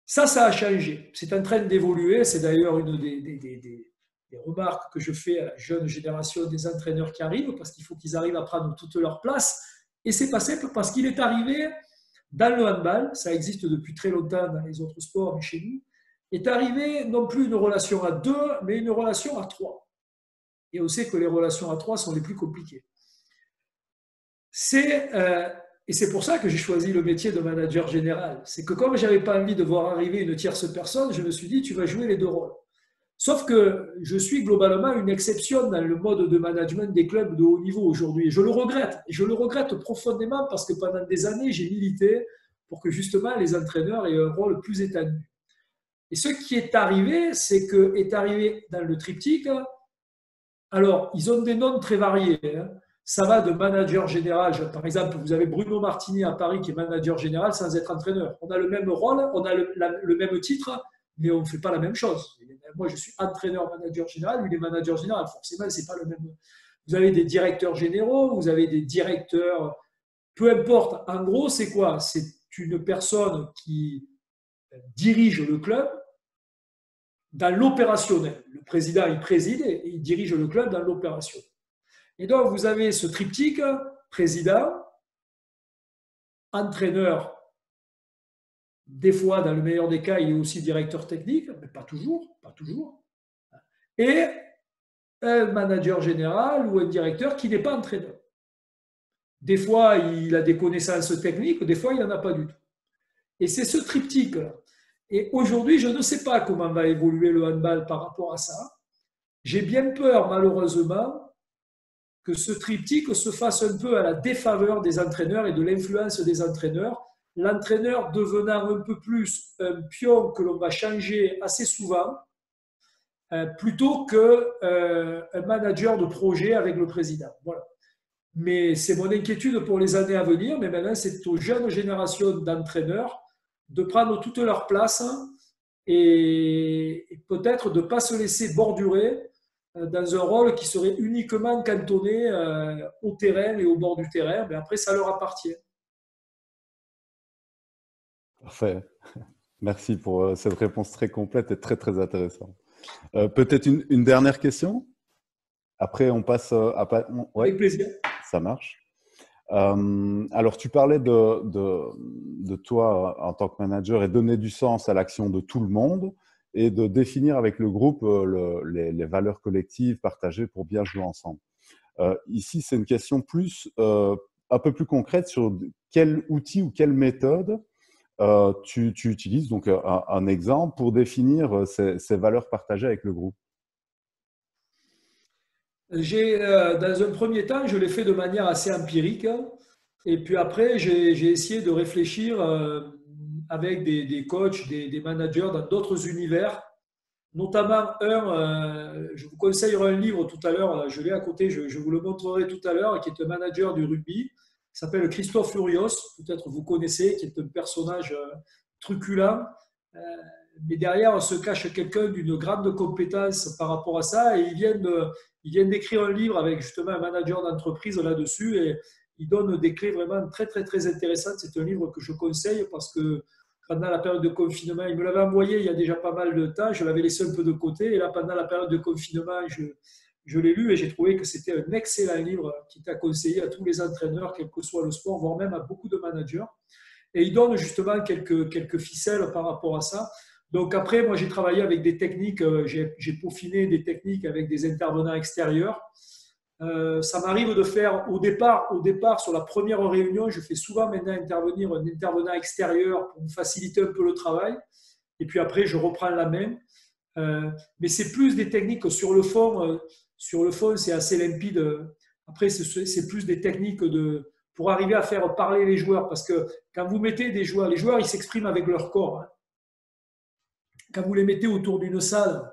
Ça a changé. C'est en train d'évoluer. C'est d'ailleurs une des remarques que je fais à la jeune génération des entraîneurs qui arrivent, parce qu'il faut qu'ils arrivent à prendre toute leur place. Et c'est pas simple parce qu'il est arrivé dans le handball, ça existe depuis très longtemps dans les autres sports, mais chez nous, est arrivé non plus une relation à deux, mais une relation à trois. Et on sait que les relations à trois sont les plus compliquées. Et c'est pour ça que j'ai choisi le métier de manager général. C'est que comme je n'avais pas envie de voir arriver une tierce personne, je me suis dit, tu vas jouer les deux rôles. Sauf que je suis globalement une exception dans le mode de management des clubs de haut niveau aujourd'hui. Et je le regrette. Et je le regrette profondément parce que pendant des années, j'ai milité pour que justement les entraîneurs aient un rôle plus étendu. Et ce qui est arrivé, c'est que est arrivé dans le triptyque. Alors, ils ont des noms très variés. Hein. Ça va de manager général. Par exemple, vous avez Bruno Martini à Paris qui est manager général sans être entraîneur. On a le même rôle, on a le même titre, mais on ne fait pas la même chose. Moi, je suis entraîneur-manager général, lui, il est manager général. Forcément, c'est pas le même. Vous avez des directeurs généraux, vous avez des directeurs, peu importe. En gros, c'est quoi? C'est une personne qui dirige le club dans l'opérationnel. Le président, il préside et il dirige le club dans l'opérationnel. Et donc, vous avez ce triptyque, président, entraîneur, des fois, dans le meilleur des cas, il est aussi directeur technique, mais pas toujours, pas toujours. Et un manager général ou un directeur qui n'est pas entraîneur. Des fois, il a des connaissances techniques, des fois, il n'en a pas du tout. Et c'est ce triptyque-là. Et aujourd'hui, je ne sais pas comment va évoluer le handball par rapport à ça. J'ai bien peur, malheureusement, que ce triptyque se fasse un peu à la défaveur des entraîneurs et de l'influence des entraîneurs. L'entraîneur devenant un peu plus un pion que l'on va changer assez souvent, plutôt qu'un manager de projet avec le président. Voilà. Mais c'est mon inquiétude pour les années à venir. Mais maintenant, c'est aux jeunes générations d'entraîneurs de prendre toute leur place et peut-être de ne pas se laisser bordurer dans un rôle qui serait uniquement cantonné au terrain et au bord du terrain. Mais après, ça leur appartient. Parfait. Merci pour cette réponse très complète et très, très intéressante. Peut-être une dernière question? Après, on passe à… Ouais, avec plaisir. Ça marche. Alors, tu parlais de toi en tant que manager et donner du sens à l'action de tout le monde et de définir avec le groupe les valeurs collectives partagées pour bien jouer ensemble. Ici, c'est une question un peu plus concrète sur quel outil ou quelle méthode tu utilises, donc un exemple pour définir ces valeurs partagées avec le groupe. Dans un premier temps, je l'ai fait de manière assez empirique. Et puis après, j'ai essayé de réfléchir avec des coachs, des managers dans d'autres univers. Notamment je vous conseillerai un livre tout à l'heure, je l'ai à côté, je vous le montrerai tout à l'heure, qui est un manager du rugby, qui s'appelle Christophe Furios, peut-être vous connaissez, qui est un personnage truculent. Mais derrière se cache quelqu'un d'une grande compétence par rapport à ça, et il vient d'écrire un livre avec justement un manager d'entreprise là-dessus, et il donne des clés vraiment très très très intéressantes. C'est un livre que je conseille parce que pendant la période de confinement, il me l'avait envoyé il y a déjà pas mal de temps, je l'avais laissé un peu de côté, et là pendant la période de confinement, je l'ai lu et j'ai trouvé que c'était un excellent livre qui est à conseiller à tous les entraîneurs, quel que soit le sport, voire même à beaucoup de managers. Et il donne justement quelques ficelles par rapport à ça. Donc après, moi j'ai travaillé avec des techniques, j'ai peaufiné des techniques avec des intervenants extérieurs. Ça m'arrive de faire au départ, sur la première réunion, je fais souvent maintenant intervenir un intervenant extérieur pour me faciliter un peu le travail. Et puis après, je reprends la main. Mais c'est plus des techniques que sur le fond. Sur le fond, c'est assez limpide. Après, c'est plus des techniques pour arriver à faire parler les joueurs. Parce que quand vous mettez des joueurs, les joueurs, ils s'expriment avec leur corps. Hein. Quand vous les mettez autour d'une salle,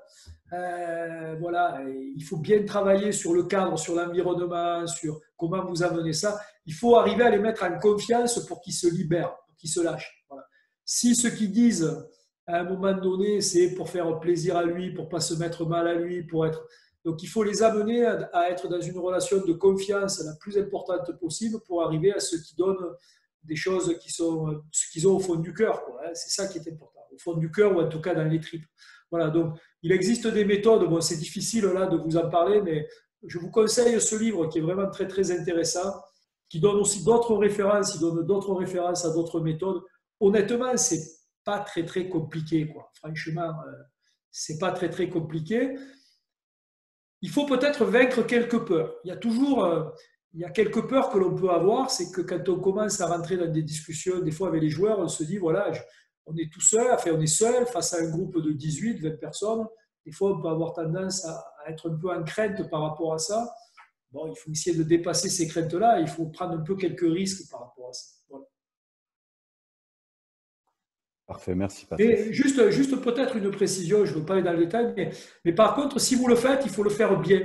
voilà, il faut bien travailler sur le cadre, sur l'environnement, sur comment vous amenez ça. Il faut arriver à les mettre en confiance pour qu'ils se libèrent, pour qu'ils se lâchent. Voilà. Si ce qu'ils disent à un moment donné, c'est pour faire plaisir à lui, pour ne pas se mettre mal à lui, pour être… Donc il faut les amener à être dans une relation de confiance la plus importante possible pour arriver à ce qui donne des choses qui sont ce qu'ils ont au fond du cœur. C'est ça qui est important, au fond du cœur ou en tout cas dans les tripes. Voilà, donc il existe des méthodes, bon, c'est difficile là de vous en parler, mais je vous conseille ce livre qui est vraiment très très intéressant, qui donne aussi d'autres références, il donne d'autres références à d'autres méthodes. Honnêtement, c'est pas très très compliqué, quoi. Franchement, c'est pas très très compliqué. Il faut peut-être vaincre quelques peurs. Il y a quelques peurs que l'on peut avoir, c'est que quand on commence à rentrer dans des discussions, des fois avec les joueurs, on se dit, voilà, on est tout seul, enfin on est seul face à un groupe de 18, 20 personnes. Des fois, on peut avoir tendance à être un peu en crainte par rapport à ça. Bon, il faut essayer de dépasser ces craintes-là, il faut prendre un peu quelques risques par rapport à ça. Voilà. Parfait, merci Patrice. Et juste peut-être une précision, je ne veux pas aller dans le détail, mais par contre, si vous le faites, il faut le faire bien.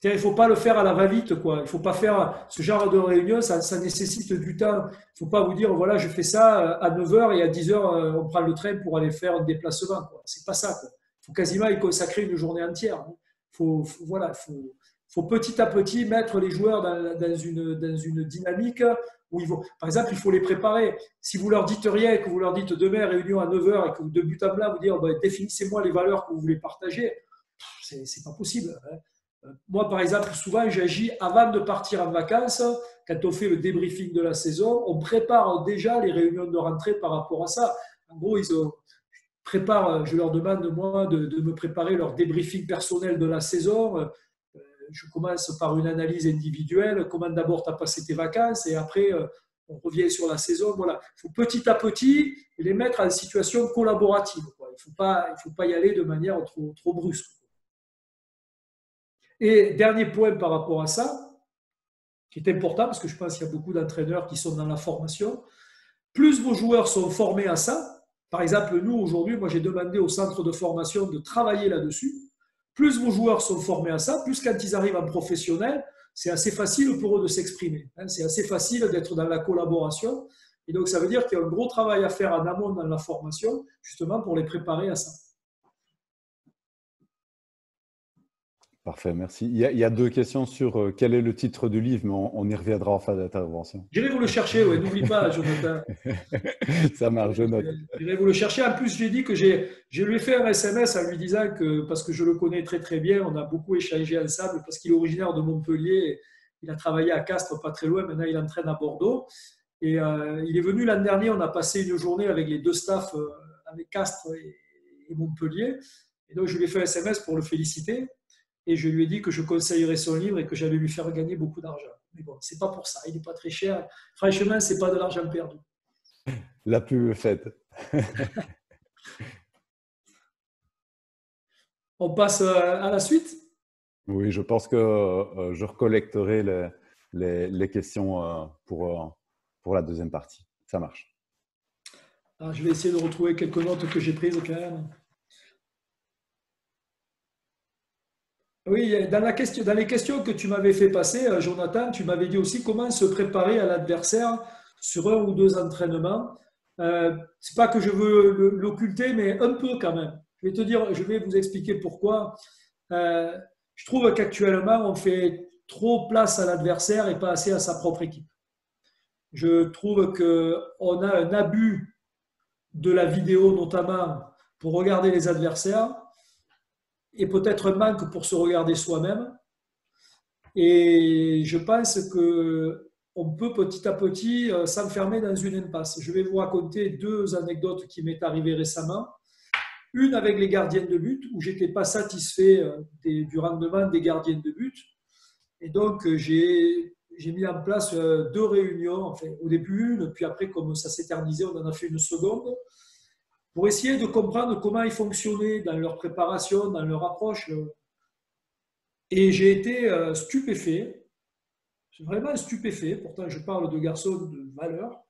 Il ne faut pas le faire à la va-vite, quoi. Il ne faut pas faire ce genre de réunion, ça nécessite du temps. Il ne faut pas vous dire, voilà, je fais ça à 9 heures et à 10 heures, on prend le train pour aller faire un déplacement. Ce n'est pas ça, quoi. Il faut quasiment y consacrer une journée entière. Voilà, faut petit à petit mettre les joueurs dans une dynamique où ils vont. Par exemple, il faut les préparer. Si vous leur dites rien, que vous leur dites demain réunion à 9 heures et que de but en blanc, vous dire définissez-moi les valeurs que vous voulez partager, c'est pas possible. Moi, par exemple, souvent, j'agis avant de partir en vacances. Quand on fait le débriefing de la saison, on prépare déjà les réunions de rentrée par rapport à ça. En gros, je leur demande, moi, de me préparer leur débriefing personnel de la saison. Je commence par une analyse individuelle. Comment d'abord tu as passé tes vacances et après, on revient sur la saison. Voilà. Il faut petit à petit les mettre en situation collaborative, quoi. Il ne faut pas y aller de manière trop brusque. Et dernier point par rapport à ça, qui est important parce que je pense qu'il y a beaucoup d'entraîneurs qui sont dans la formation, plus vos joueurs sont formés à ça, par exemple nous aujourd'hui, moi j'ai demandé au centre de formation de travailler là-dessus, plus vos joueurs sont formés à ça, plus quand ils arrivent en professionnel, c'est assez facile pour eux de s'exprimer, c'est assez facile d'être dans la collaboration, et donc ça veut dire qu'il y a un gros travail à faire en amont dans la formation, justement pour les préparer à ça. Parfait, merci. Il y a deux questions sur quel est le titre du livre, mais on y reviendra en fin d'intervention. J'irai vous le chercher, ouais, n'oublie pas, Jonathan. Ça marche, je note. J'irai vous le chercher. En plus, j'ai dit que je lui ai fait un SMS en lui disant que, parce que je le connais très très bien, on a beaucoup échangé ensemble, parce qu'il est originaire de Montpellier, il a travaillé à Castres, pas très loin, maintenant il entraîne à Bordeaux. Et il est venu l'an dernier, on a passé une journée avec les deux staffs, avec Castres et Montpellier. Et donc je lui ai fait un SMS pour le féliciter. Et je lui ai dit que je conseillerais son livre et que j'allais lui faire gagner beaucoup d'argent. Mais bon, c'est pas pour ça, il n'est pas très cher. Franchement, c'est pas de l'argent perdu. La pub est faite. On passe à la suite? Oui, je pense que je recollecterai les questions pour la deuxième partie. Ça marche. Alors, je vais essayer de retrouver quelques notes que j'ai prises quand même. Oui, dans les questions que tu m'avais fait passer, Jonathan, tu m'avais dit aussi comment se préparer à l'adversaire sur un ou deux entraînements. C'est pas que je veux l'occulter, mais un peu quand même. Je vais vous expliquer pourquoi. Je trouve qu'actuellement, on fait trop place à l'adversaire et pas assez à sa propre équipe. Je trouve qu'on a un abus de la vidéo, notamment pour regarder les adversaires, et peut-être un manque pour se regarder soi-même. Et je pense qu'on peut petit à petit s'enfermer dans une impasse. Je vais vous raconter deux anecdotes qui m'est arrivées récemment. Une avec les gardiens de but, où je n'étais pas satisfait du rendement des gardiens de but. Et donc, j'ai mis en place deux réunions, enfin, au début une, puis après, comme ça s'éternisait, on en a fait une seconde, pour essayer de comprendre comment ils fonctionnaient dans leur préparation, dans leur approche. Et j'ai été stupéfait, vraiment stupéfait, pourtant je parle de garçons de valeur,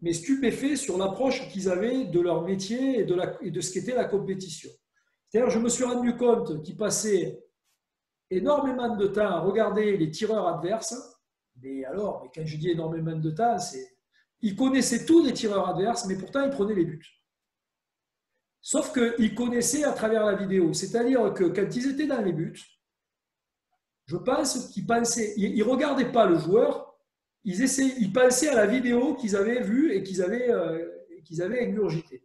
mais stupéfait sur l'approche qu'ils avaient de leur métier et de ce qu'était la compétition. C'est-à-dire, je me suis rendu compte qu'ils passaient énormément de temps à regarder les tireurs adverses, mais quand je dis énormément de temps, ils connaissaient tous les tireurs adverses, mais pourtant ils prenaient les buts. Sauf qu'ils connaissaient à travers la vidéo. C'est-à-dire que quand ils étaient dans les buts, je pense qu'ils pensaient, ils ne regardaient pas le joueur, ils pensaient à la vidéo qu'ils avaient vue et qu'ils avaient ingurgité.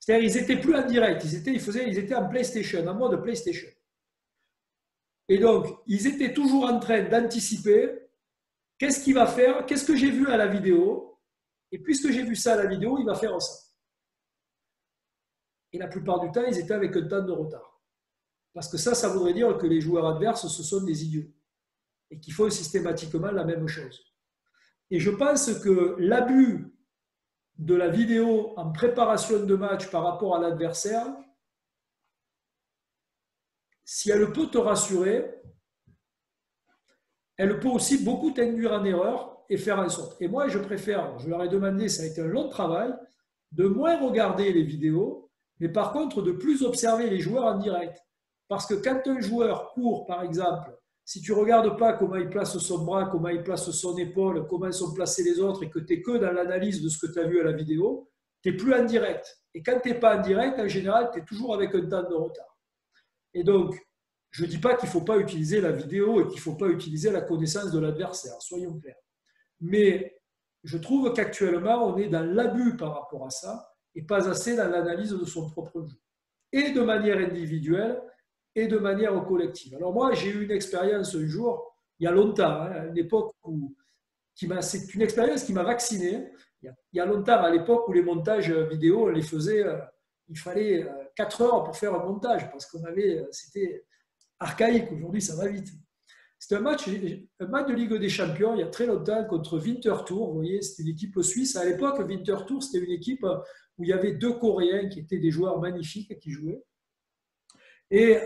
C'est-à-dire qu'ils n'étaient plus en direct, ils étaient en PlayStation, en mode PlayStation. Et donc, ils étaient toujours en train d'anticiper qu'est-ce qu'il va faire, qu'est-ce que j'ai vu à la vidéo, et puisque j'ai vu ça à la vidéo, il va faire ça. Et la plupart du temps, ils étaient avec un temps de retard. Parce que ça voudrait dire que les joueurs adverses, ce sont des idiots. Et qu'ils font systématiquement la même chose. Et je pense que l'abus de la vidéo en préparation de match par rapport à l'adversaire, si elle peut te rassurer, elle peut aussi beaucoup t'induire en erreur et faire en sorte. Et moi, je préfère, je leur ai demandé, ça a été un long travail, de moins regarder les vidéos, mais par contre de plus observer les joueurs en direct. Parce que quand un joueur court, par exemple, si tu ne regardes pas comment il place son bras, comment il place son épaule, comment sont placés les autres et que tu es que dans l'analyse de ce que tu as vu à la vidéo, tu n'es plus en direct. Et quand tu n'es pas en direct, en général, tu es toujours avec un temps de retard. Et donc, je ne dis pas qu'il ne faut pas utiliser la vidéo et qu'il ne faut pas utiliser la connaissance de l'adversaire, soyons clairs. Mais je trouve qu'actuellement, on est dans l'abus par rapport à ça et pas assez dans l'analyse de son propre jeu. Et de manière individuelle et de manière collective. Alors moi, j'ai eu une expérience un jour, il y a longtemps, à une époque où c'est une expérience qui m'a vacciné. Il y a longtemps, à l'époque où les montages vidéo, on les faisait, il fallait 4 heures pour faire un montage parce qu'on avait, c'était archaïque. Aujourd'hui, ça va vite. C'était un match de Ligue des Champions il y a très longtemps contre Winterthur. Vous voyez, c'était une équipe suisse. À l'époque, Winterthur, c'était une équipe où il y avait 2 Coréens qui étaient des joueurs magnifiques qui jouaient. Et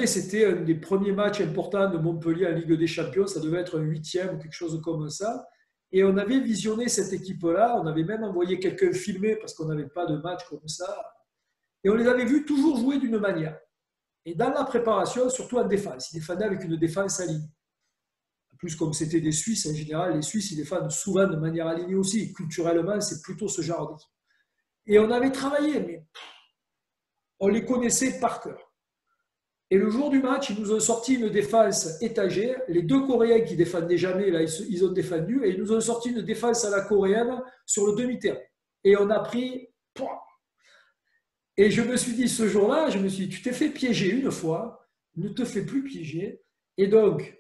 c'était un des premiers matchs importants de Montpellier en Ligue des Champions. Ça devait être un 8e ou quelque chose comme ça. Et on avait visionné cette équipe-là. On avait même envoyé quelqu'un filmer parce qu'on n'avait pas de match comme ça. Et on les avait vus toujours jouer d'une manière. Et dans la préparation, surtout en défense, ils défendaient avec une défense alignée. En plus, comme c'était des Suisses, en général, les Suisses, ils défendent souvent de manière alignée aussi. Culturellement, c'est plutôt ce genre d'équipe. Et on avait travaillé, mais on les connaissait par cœur. Et le jour du match, ils nous ont sorti une défense étagée. Les 2 Coréens qui ne défendaient jamais, là, ils ont défendu. Et ils nous ont sorti une défense à la coréenne sur le demi-terrain. Et on a pris... Et je me suis dit, ce jour-là, tu t'es fait piéger une fois, ne te fais plus piéger. Et donc,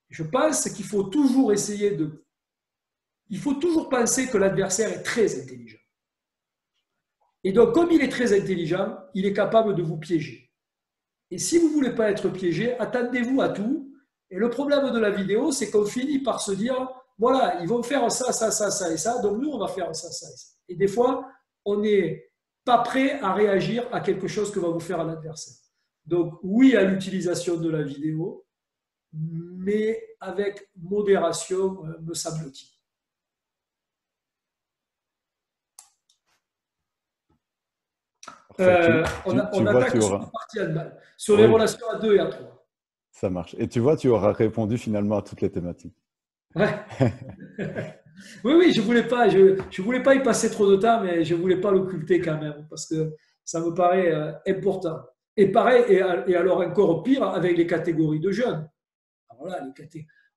je pense qu'il faut toujours il faut toujours penser que l'adversaire est très intelligent. Et donc, comme il est très intelligent, il est capable de vous piéger. Et si vous ne voulez pas être piégé, attendez-vous à tout. Et le problème de la vidéo, c'est qu'on finit par se dire, voilà, ils vont faire ça, ça, ça, ça et ça, donc nous, on va faire ça, ça et ça. Et des fois, on n'est pas prêt à réagir à quelque chose que va vous faire un adversaire. Donc, oui à l'utilisation de la vidéo, mais avec modération, me semble-t-il. On attaque sur la partie handball, sur les relations à 2 et à 3. Ça marche. Et tu vois, tu auras répondu finalement à toutes les thématiques. Ouais. Oui, je voulais pas y passer trop de temps, mais je voulais pas l'occulter quand même, parce que ça me paraît important. Et pareil, et alors encore pire, avec les catégories de jeunes. Alors là,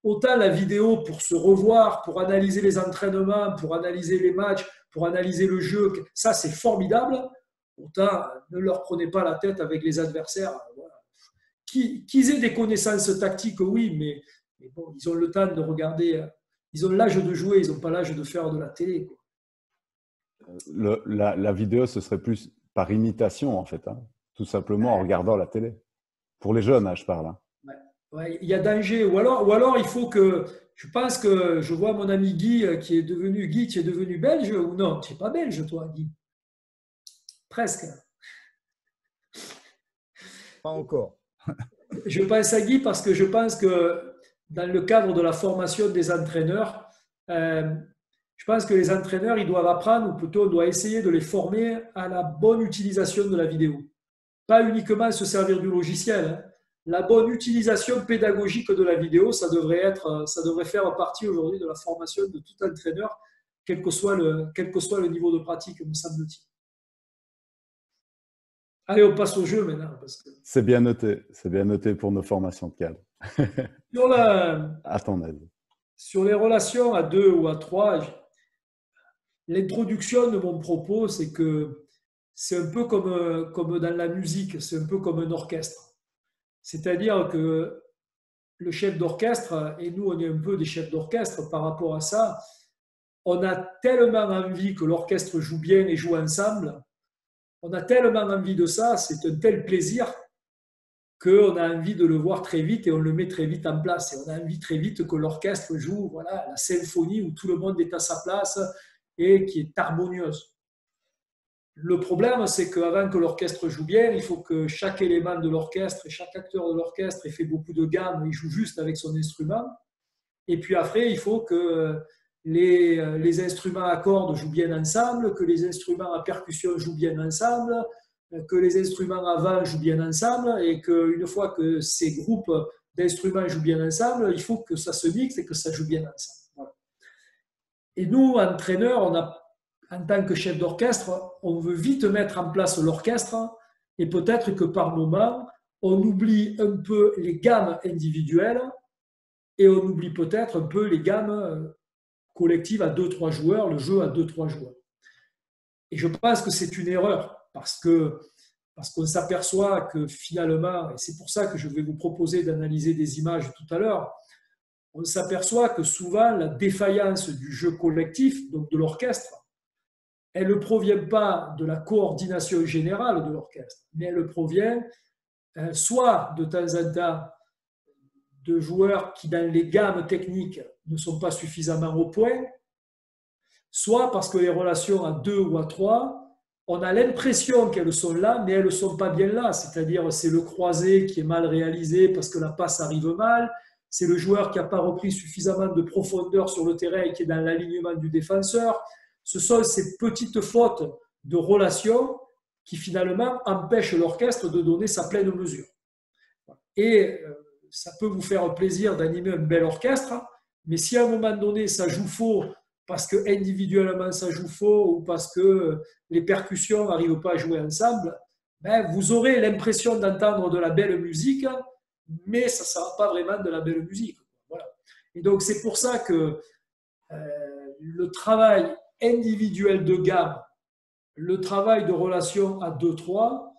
autant la vidéo pour se revoir, pour analyser les entraînements, pour analyser les matchs, pour analyser le jeu, ça c'est formidable. Autant ne leur prenez pas la tête avec les adversaires. Voilà. Qu'ils aient des connaissances tactiques, oui, mais bon, ils ont le temps de regarder. Ils ont l'âge de jouer, ils n'ont pas l'âge de faire de la télé. Quoi. La vidéo, ce serait plus par imitation, en fait, hein, tout simplement en regardant la télé. Pour les jeunes, hein, je parle. Hein. Ouais, il y a danger. Ou alors, il faut que… Je pense que je vois mon ami Guy qui est devenu belge, ou non, tu n'es pas belge, toi, Guy. Presque. Pas encore. Je pense à Guy parce que je pense que dans le cadre de la formation des entraîneurs, je pense que les entraîneurs, ils doivent apprendre, ou plutôt on doit essayer de les former à la bonne utilisation de la vidéo. Pas uniquement se servir du logiciel. Hein. La bonne utilisation pédagogique de la vidéo, ça devrait faire partie aujourd'hui de la formation de tout entraîneur, quel que soit le niveau de pratique, me semble-t-il. Allez, on passe au jeu maintenant. C'est bien noté pour nos formations de cadre. À ton aise. Sur les relations à 2 ou à 3, l'introduction de mon propos, c'est que c'est un peu comme dans la musique, c'est un peu comme un orchestre. C'est-à-dire que le chef d'orchestre, et nous on est un peu des chefs d'orchestre par rapport à ça, on a tellement envie que l'orchestre joue bien et joue ensemble, on a tellement envie de ça, c'est un tel plaisir qu'on a envie de le voir très vite et on le met très vite en place. Et on a envie très vite que l'orchestre joue voilà, la symphonie où tout le monde est à sa place et qui est harmonieuse. Le problème, c'est qu'avant que l'orchestre joue bien, il faut que chaque élément de l'orchestre et chaque acteur de l'orchestre ait fait beaucoup de gammes, il joue juste avec son instrument. Et puis après, il faut que les instruments à cordes jouent bien ensemble, que les instruments à percussion jouent bien ensemble, que les instruments avant jouent bien ensemble et qu'une fois que ces groupes d'instruments jouent bien ensemble, il faut que ça se mixe et que ça joue bien ensemble. Voilà. Et nous, entraîneurs, en tant que chef d'orchestre, on veut vite mettre en place l'orchestre et peut-être que par moment, on oublie un peu les gammes individuelles et on oublie peut-être un peu les gammes collectives à 2-3 joueurs, le jeu à 2-3 joueurs. Et je pense que c'est une erreur parce qu'on s'aperçoit que finalement, et c'est pour ça que je vais vous proposer d'analyser des images tout à l'heure, on s'aperçoit que souvent la défaillance du jeu collectif, donc de l'orchestre, elle ne provient pas de la coordination générale de l'orchestre, mais elle provient soit de temps en temps de joueurs qui, dans les gammes techniques, ne sont pas suffisamment au point, soit parce que les relations à 2 ou à 3, on a l'impression qu'elles sont là, mais elles ne sont pas bien là. C'est-à-dire, c'est le croisé qui est mal réalisé parce que la passe arrive mal, c'est le joueur qui n'a pas repris suffisamment de profondeur sur le terrain et qui est dans l'alignement du défenseur. Ce sont ces petites fautes de relations qui finalement empêchent l'orchestre de donner sa pleine mesure. Et ça peut vous faire plaisir d'animer un bel orchestre, mais si à un moment donné ça joue faux parce que individuellement ça joue faux ou parce que les percussions n'arrivent pas à jouer ensemble, ben, vous aurez l'impression d'entendre de la belle musique, mais ça ne sera pas vraiment de la belle musique. Voilà. Et donc c'est pour ça que le travail individuel de gamme, le travail de relation à 2-3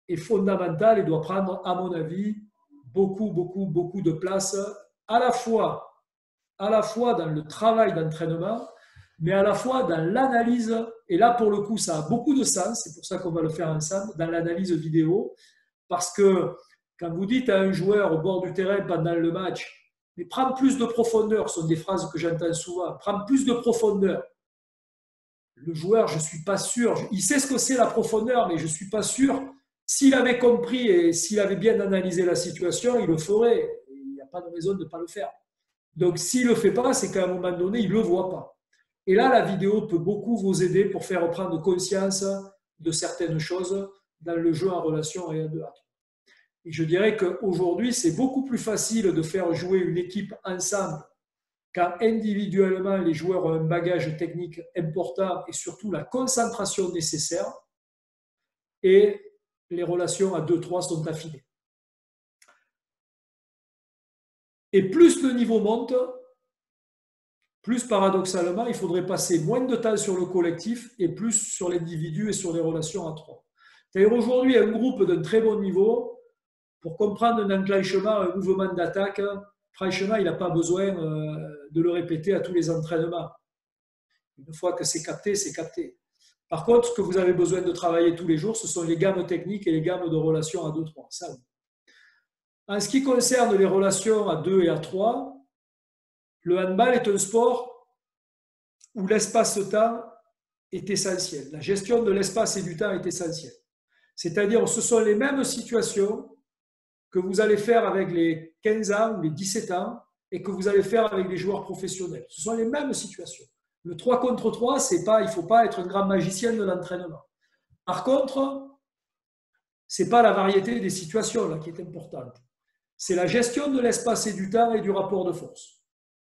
est fondamental et doit prendre, à mon avis, beaucoup de place, à la fois dans le travail d'entraînement, mais à la fois dans l'analyse, et là pour le coup ça a beaucoup de sens, c'est pour ça qu'on va le faire ensemble, dans l'analyse vidéo, parce que quand vous dites à un joueur au bord du terrain pendant le match, mais prends plus de profondeur, ce sont des phrases que j'entends souvent, prends plus de profondeur. Le joueur, je ne suis pas sûr, il sait ce que c'est la profondeur, mais je ne suis pas sûr. S'il avait compris et s'il avait bien analysé la situation, il le ferait. Il n'y a pas de raison de ne pas le faire. Donc, s'il ne le fait pas, c'est qu'à un moment donné, il ne le voit pas. Et là, la vidéo peut beaucoup vous aider pour faire prendre conscience de certaines choses dans le jeu en relation et à 2 à 3. Et je dirais qu'aujourd'hui, c'est beaucoup plus facile de faire jouer une équipe ensemble quand individuellement les joueurs ont un bagage technique important et surtout la concentration nécessaire et les relations à 2-3 sont affinées. Et plus le niveau monte, plus paradoxalement, il faudrait passer moins de temps sur le collectif et plus sur l'individu et sur les relations à 3. C'est-à-dire aujourd'hui, un groupe d'un très bon niveau, pour comprendre un enclenchement, un mouvement d'attaque, franchement, il n'a pas besoin de le répéter à tous les entraînements. Une fois que c'est capté, c'est capté. Par contre, ce que vous avez besoin de travailler tous les jours, ce sont les gammes techniques et les gammes de relations à 2-3. Ça, oui. En ce qui concerne les relations à 2 et à 3, le handball est un sport où l'espace-temps est essentiel. La gestion de l'espace et du temps est essentielle. C'est-à-dire, ce sont les mêmes situations que vous allez faire avec les 15 ans ou les 17 ans et que vous allez faire avec les joueurs professionnels. Ce sont les mêmes situations. Le 3 contre 3, il ne faut pas être un grand magicien de l'entraînement. Par contre, ce n'est pas la variété des situations là, qui est importante. C'est la gestion de l'espace et du temps et du rapport de force.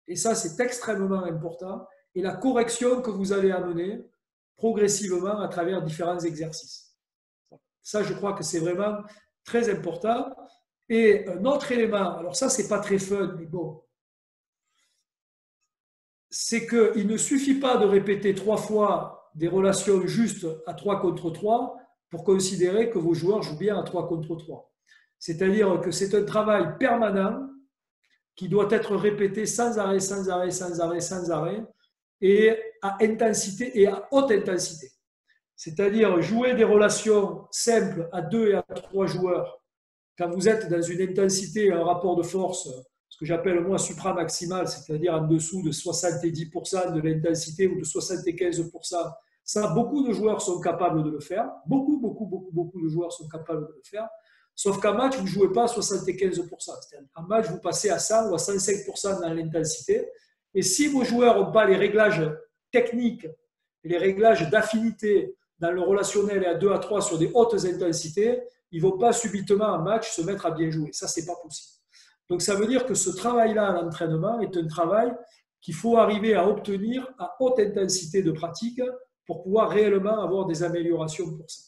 Et ça, c'est extrêmement important. Et la correction que vous allez amener progressivement à travers différents exercices. Ça, je crois que c'est vraiment très important. Et un autre élément, alors ça, c'est pas très fun, mais bon, c'est qu'il ne suffit pas de répéter 3 fois des relations justes à 3 contre 3 pour considérer que vos joueurs jouent bien à 3 contre 3. C'est-à-dire que c'est un travail permanent qui doit être répété sans arrêt, sans arrêt, sans arrêt, sans arrêt, et à intensité et à haute intensité. C'est-à-dire jouer des relations simples à 2 et à 3 joueurs quand vous êtes dans une intensité et un rapport de force, ce que j'appelle moi supramaximal, c'est-à-dire en dessous de 70% de l'intensité ou de 75%, ça, beaucoup de joueurs sont capables de le faire. Beaucoup de joueurs sont capables de le faire. Sauf qu'en match, vous ne jouez pas à 75%. C'est-à-dire qu'en match, vous passez à 100 ou à 105% dans l'intensité. Et si vos joueurs n'ont pas les réglages techniques, les réglages d'affinité dans le relationnel et à 2 à 3 sur des hautes intensités, ils ne vont pas subitement en match se mettre à bien jouer. Ça, ce n'est pas possible. Donc, ça veut dire que ce travail-là à l'entraînement est un travail qu'il faut arriver à obtenir à haute intensité de pratique pour pouvoir réellement avoir des améliorations pour ça.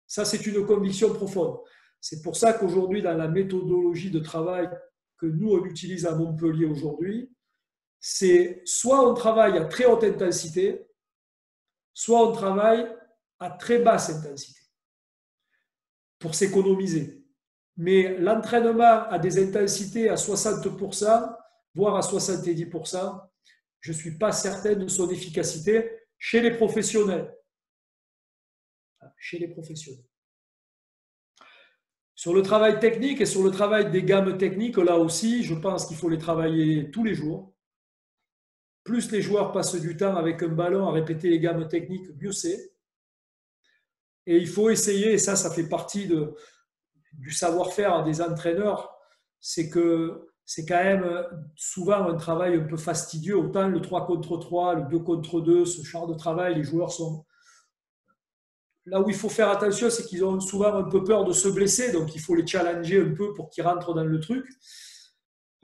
Ça, c'est une conviction profonde. C'est pour ça qu'aujourd'hui, dans la méthodologie de travail que nous, on utilise à Montpellier aujourd'hui, c'est soit on travaille à très haute intensité, soit on travaille à très basse intensité pour s'économiser. Mais l'entraînement à des intensités à 60%, voire à 70%, je ne suis pas certain de son efficacité chez les professionnels. Chez les professionnels. Sur le travail technique et sur le travail des gammes techniques, là aussi, je pense qu'il faut les travailler tous les jours. Plus les joueurs passent du temps avec un ballon à répéter les gammes techniques, mieux c'est. Et il faut essayer, et ça fait partie du savoir-faire des entraîneurs, c'est que c'est quand même souvent un travail un peu fastidieux. Autant le 3 contre 3, le 2 contre 2, ce genre de travail, les joueurs sont... Là où il faut faire attention, c'est qu'ils ont souvent un peu peur de se blesser, donc il faut les challenger un peu pour qu'ils rentrent dans le truc.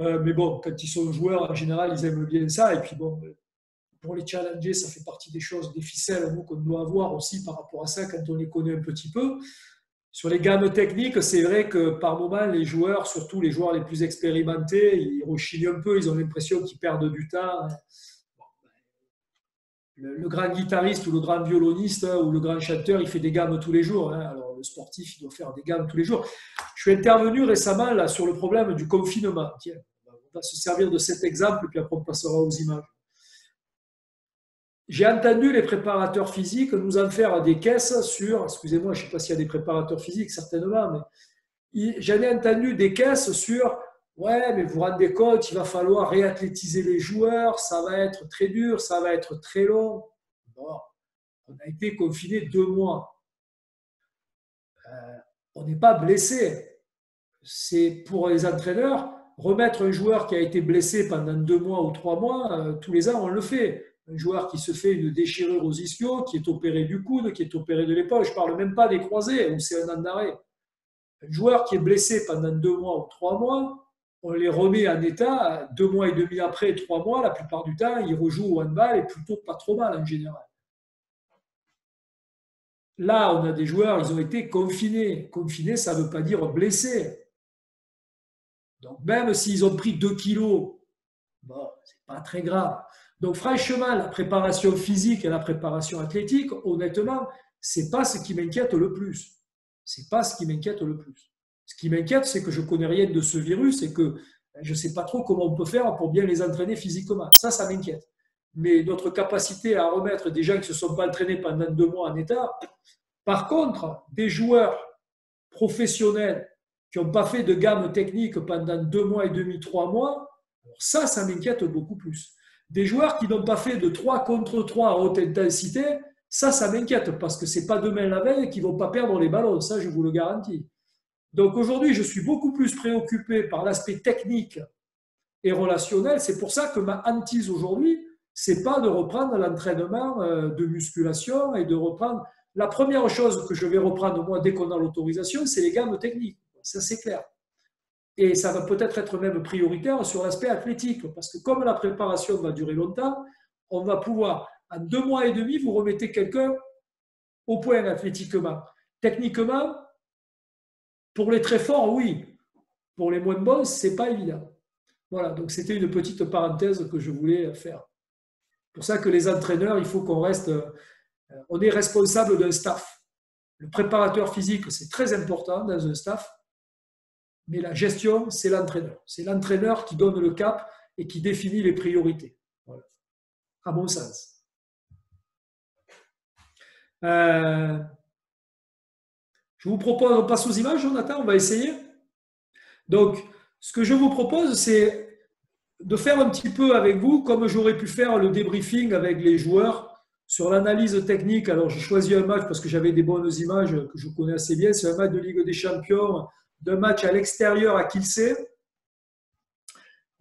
Mais bon, quand ils sont joueurs, en général, ils aiment bien ça. Et puis bon, pour les challenger, ça fait partie des choses, des ficelles qu'on doit avoir aussi par rapport à ça quand on les connaît un petit peu. Sur les gammes techniques, c'est vrai que par moment, les joueurs, surtout les joueurs les plus expérimentés, ils rechignent un peu, ils ont l'impression qu'ils perdent du temps. Le grand guitariste ou le grand violoniste ou le grand chanteur, il fait des gammes tous les jours. Alors, le sportif, il doit faire des gammes tous les jours. Je suis intervenu récemment là, sur le problème du confinement. Tiens, on va se servir de cet exemple, puis après on passera aux images. J'ai entendu les préparateurs physiques nous en faire des caisses sur, excusez-moi, je ne sais pas s'il y a des préparateurs physiques, certainement, mais j'en ai entendu des caisses sur ouais, mais vous vous rendez compte, il va falloir réathlétiser les joueurs, ça va être très dur, ça va être très long. Bon, on a été confinés 2 mois. On n'est pas blessé. C'est pour les entraîneurs, remettre un joueur qui a été blessé pendant 2 mois ou 3 mois, tous les ans, on le fait. Un joueur qui se fait une déchirure aux ischios, qui est opéré du coude, qui est opéré de l'épaule. Je ne parle même pas des croisés, où c'est un an d'arrêt. Un joueur qui est blessé pendant 2 mois ou 3 mois, on les remet en état 2 mois et demi après, 3 mois, la plupart du temps, ils rejouent au handball et plutôt pas trop mal en général. Là, on a des joueurs, ils ont été confinés. Confinés, ça ne veut pas dire blessés. Donc, même s'ils ont pris 2 kilos, bon, ce n'est pas très grave. Donc, franchement, la préparation physique et la préparation athlétique, honnêtement, ce n'est pas ce qui m'inquiète le plus. Ce n'est pas ce qui m'inquiète le plus. Ce qui m'inquiète, c'est que je ne connais rien de ce virus et que je ne sais pas trop comment on peut faire pour bien les entraîner physiquement. Ça m'inquiète. Mais notre capacité à remettre des gens qui ne se sont pas entraînés pendant 2 mois en état. Par contre, des joueurs professionnels qui n'ont pas fait de gamme technique pendant 2 mois et demi, 3 mois, ça m'inquiète beaucoup plus. Des joueurs qui n'ont pas fait de 3 contre 3 à haute intensité, ça m'inquiète parce que ce n'est pas demain la veille qu'ils ne vont pas perdre les ballons, ça je vous le garantis. Donc aujourd'hui, je suis beaucoup plus préoccupé par l'aspect technique et relationnel. C'est pour ça que ma hantise aujourd'hui, ce n'est pas de reprendre l'entraînement de musculation et de reprendre… La première chose que je vais reprendre moi dès qu'on a l'autorisation, c'est les gammes techniques. Ça c'est clair. Et ça va peut-être être même prioritaire sur l'aspect athlétique, parce que comme la préparation va durer longtemps, on va pouvoir, en 2 mois et demi, vous remettez quelqu'un au point athlétiquement. Techniquement, pour les très forts, oui. Pour les moins bons, ce n'est pas évident. Voilà, donc c'était une petite parenthèse que je voulais faire. C'est pour ça que les entraîneurs, il faut qu'on reste… On est responsable d'un staff. Le préparateur physique, c'est très important dans un staff. Mais la gestion, c'est l'entraîneur. C'est l'entraîneur qui donne le cap et qui définit les priorités. Voilà. À mon sens. Je vous propose, on passe aux images, Jonathan, on va essayer. Donc, ce que je vous propose, c'est de faire un petit peu avec vous, comme j'aurais pu faire le débriefing avec les joueurs sur l'analyse technique. Alors, j'ai choisi un match parce que j'avais des bonnes images que je connais assez bien. C'est un match de Ligue des Champions, d'un match à l'extérieur à Kielce.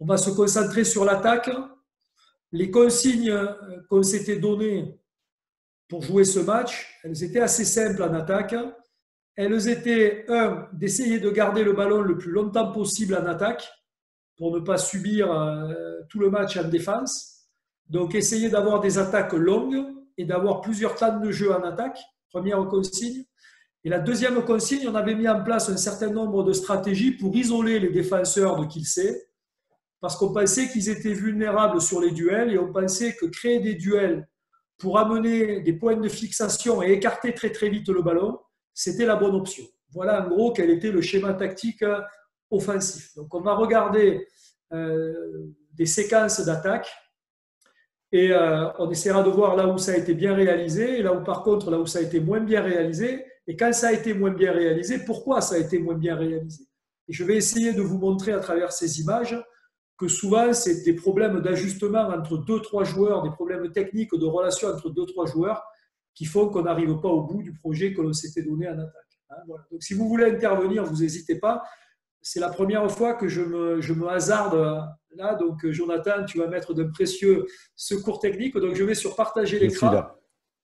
On va se concentrer sur l'attaque. Les consignes qu'on s'était données pour jouer ce match, elles étaient assez simples en attaque. Elles étaient, d'essayer de garder le ballon le plus longtemps possible en attaque pour ne pas subir tout le match en défense. Donc, essayer d'avoir des attaques longues et d'avoir plusieurs temps de jeu en attaque, première consigne. Et la deuxième consigne, on avait mis en place un certain nombre de stratégies pour isoler les défenseurs de Kielce, parce qu'on pensait qu'ils étaient vulnérables sur les duels et on pensait que créer des duels pour amener des points de fixation et écarter très très vite le ballon, c'était la bonne option. Voilà en gros quel était le schéma tactique offensif. Donc on va regarder des séquences d'attaque et on essaiera de voir là où ça a été bien réalisé et là où par contre là où ça a été moins bien réalisé et quand ça a été moins bien réalisé, pourquoi ça a été moins bien réalisé. Et je vais essayer de vous montrer à travers ces images que souvent c'est des problèmes d'ajustement entre 2-3 joueurs, des problèmes techniques de relation entre 2-3 joueurs qui font qu'on n'arrive pas au bout du projet que l'on s'était donné en attaque. Voilà. Donc si vous voulez intervenir, vous n'hésitez pas. C'est la première fois que je me hasarde là. Donc Jonathan, tu vas mettre de précieux secours techniques. Donc je vais sur partager l'écran. Je suis là.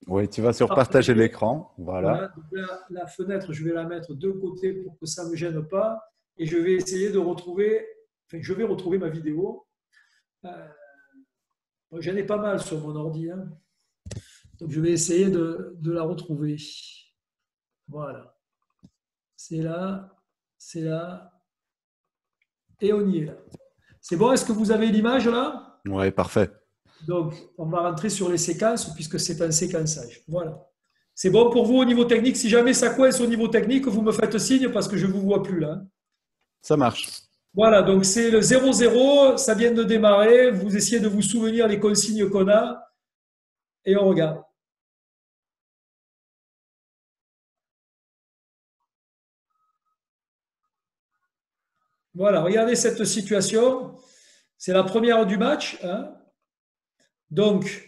Oui, tu vas sur partager l'écran. Voilà. Donc là, la fenêtre, je vais la mettre de côté pour que ça ne me gêne pas. Et je vais essayer de retrouver, je vais retrouver ma vidéo. J'en ai pas mal sur mon ordi. Donc je vais essayer de la retrouver. Voilà. C'est là. Et on y est là. C'est bon, est-ce que vous avez l'image là? Oui, parfait. Donc, on va rentrer sur les séquences puisque c'est un séquençage. Voilà. C'est bon pour vous au niveau technique? Si jamais ça coince au niveau technique, vous me faites signe parce que je ne vous vois plus là. Ça marche. Voilà, donc c'est le 0-0, ça vient de démarrer. Vous essayez de vous souvenir les consignes qu'on a et on regarde. Voilà, regardez cette situation. C'est la première du match. Donc,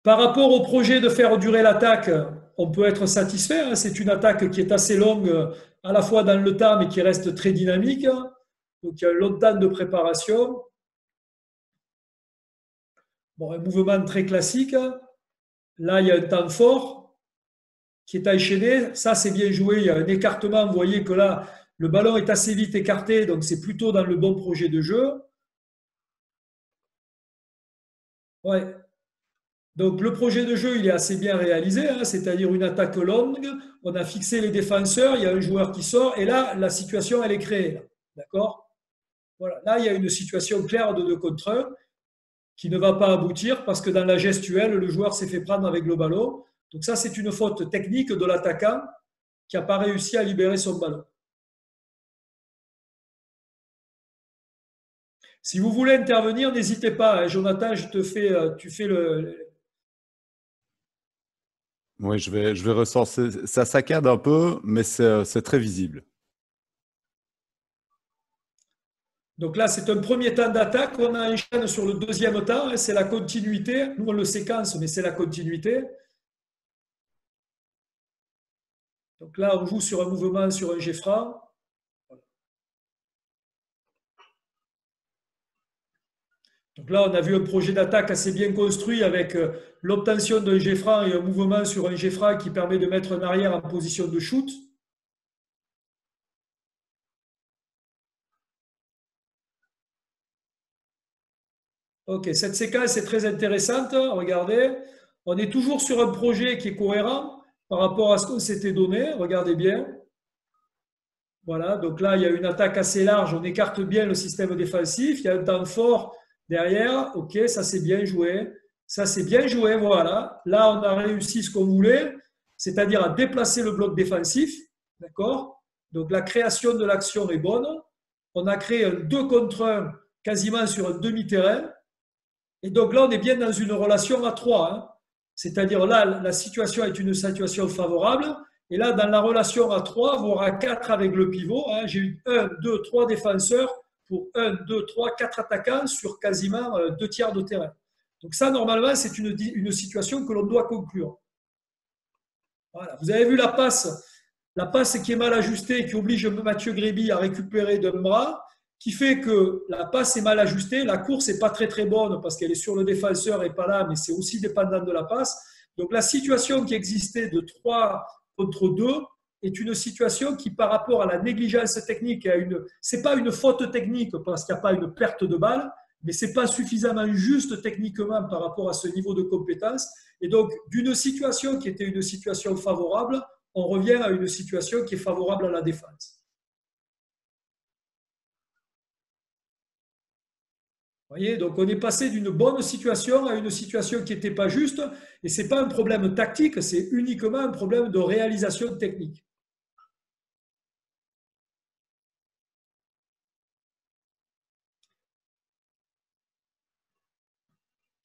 par rapport au projet de faire durer l'attaque, on peut être satisfait. C'est une attaque qui est assez longue, à la fois dans le temps, mais qui reste très dynamique. Donc, il y a un long temps de préparation. Bon, un mouvement très classique. Là, il y a un temps fort qui est enchaîné. Ça, c'est bien joué. Il y a un écartement. Vous voyez que là, le ballon est assez vite écarté, donc c'est plutôt dans le bon projet de jeu. Ouais. Donc le projet de jeu, il est assez bien réalisé, c'est-à-dire une attaque longue. On a fixé les défenseurs, il y a un joueur qui sort, et là, la situation, elle est créée. D'accord? Voilà. Là, il y a une situation claire de 2 contre 1 qui ne va pas aboutir parce que dans la gestuelle, le joueur s'est fait prendre avec le ballon. Donc ça, c'est une faute technique de l'attaquant qui n'a pas réussi à libérer son ballon. Si vous voulez intervenir, n'hésitez pas. Jonathan, tu fais le… Oui, je vais ressortir. Ça saccade un peu, mais c'est très visible. Donc là, c'est un premier temps d'attaque. On enchaîne sur le deuxième temps. C'est la continuité. Nous, on le séquence, mais c'est la continuité. Donc là, on joue sur un mouvement, sur un jet franc. Donc là, on a vu un projet d'attaque assez bien construit avec l'obtention d'un jet franc et un mouvement sur un jet franc qui permet de mettre un arrière en position de shoot. Ok, cette séquence est très intéressante. Regardez, on est toujours sur un projet qui est cohérent par rapport à ce qu'on s'était donné. Regardez bien. Voilà, donc là, il y a une attaque assez large. On écarte bien le système défensif. Il y a un temps fort derrière. Ok, ça c'est bien joué. Ça c'est bien joué, voilà. Là, on a réussi ce qu'on voulait, c'est-à-dire à déplacer le bloc défensif. D'accord? Donc la création de l'action est bonne. On a créé un 2 contre 1 quasiment sur un demi-terrain. Et donc là, on est bien dans une relation à 3. C'est-à-dire là, la situation est une situation favorable. Et là, dans la relation à 3, voire à 4 avec le pivot, j'ai eu 1, 2, 3 défenseurs pour 1, 2, 3, 4 attaquants sur quasiment 2 tiers de terrain. Donc ça, normalement, c'est une situation que l'on doit conclure. Voilà. Vous avez vu la passe qui est mal ajustée, qui oblige Mathieu Gréby à récupérer d'un bras, qui fait que la passe est mal ajustée, la course n'est pas très très bonne parce qu'elle est sur le défenseur et pas là, mais c'est aussi dépendant de la passe. Donc la situation qui existait de 3 contre 2 est une situation qui, par rapport à la négligence technique, ce n'est pas une faute technique parce qu'il n'y a pas une perte de balle, mais ce n'est pas suffisamment juste techniquement par rapport à ce niveau de compétence. Et donc, d'une situation qui était une situation favorable, on revient à une situation qui est favorable à la défense. Vous voyez, donc on est passé d'une bonne situation à une situation qui n'était pas juste, et ce n'est pas un problème tactique, c'est uniquement un problème de réalisation technique.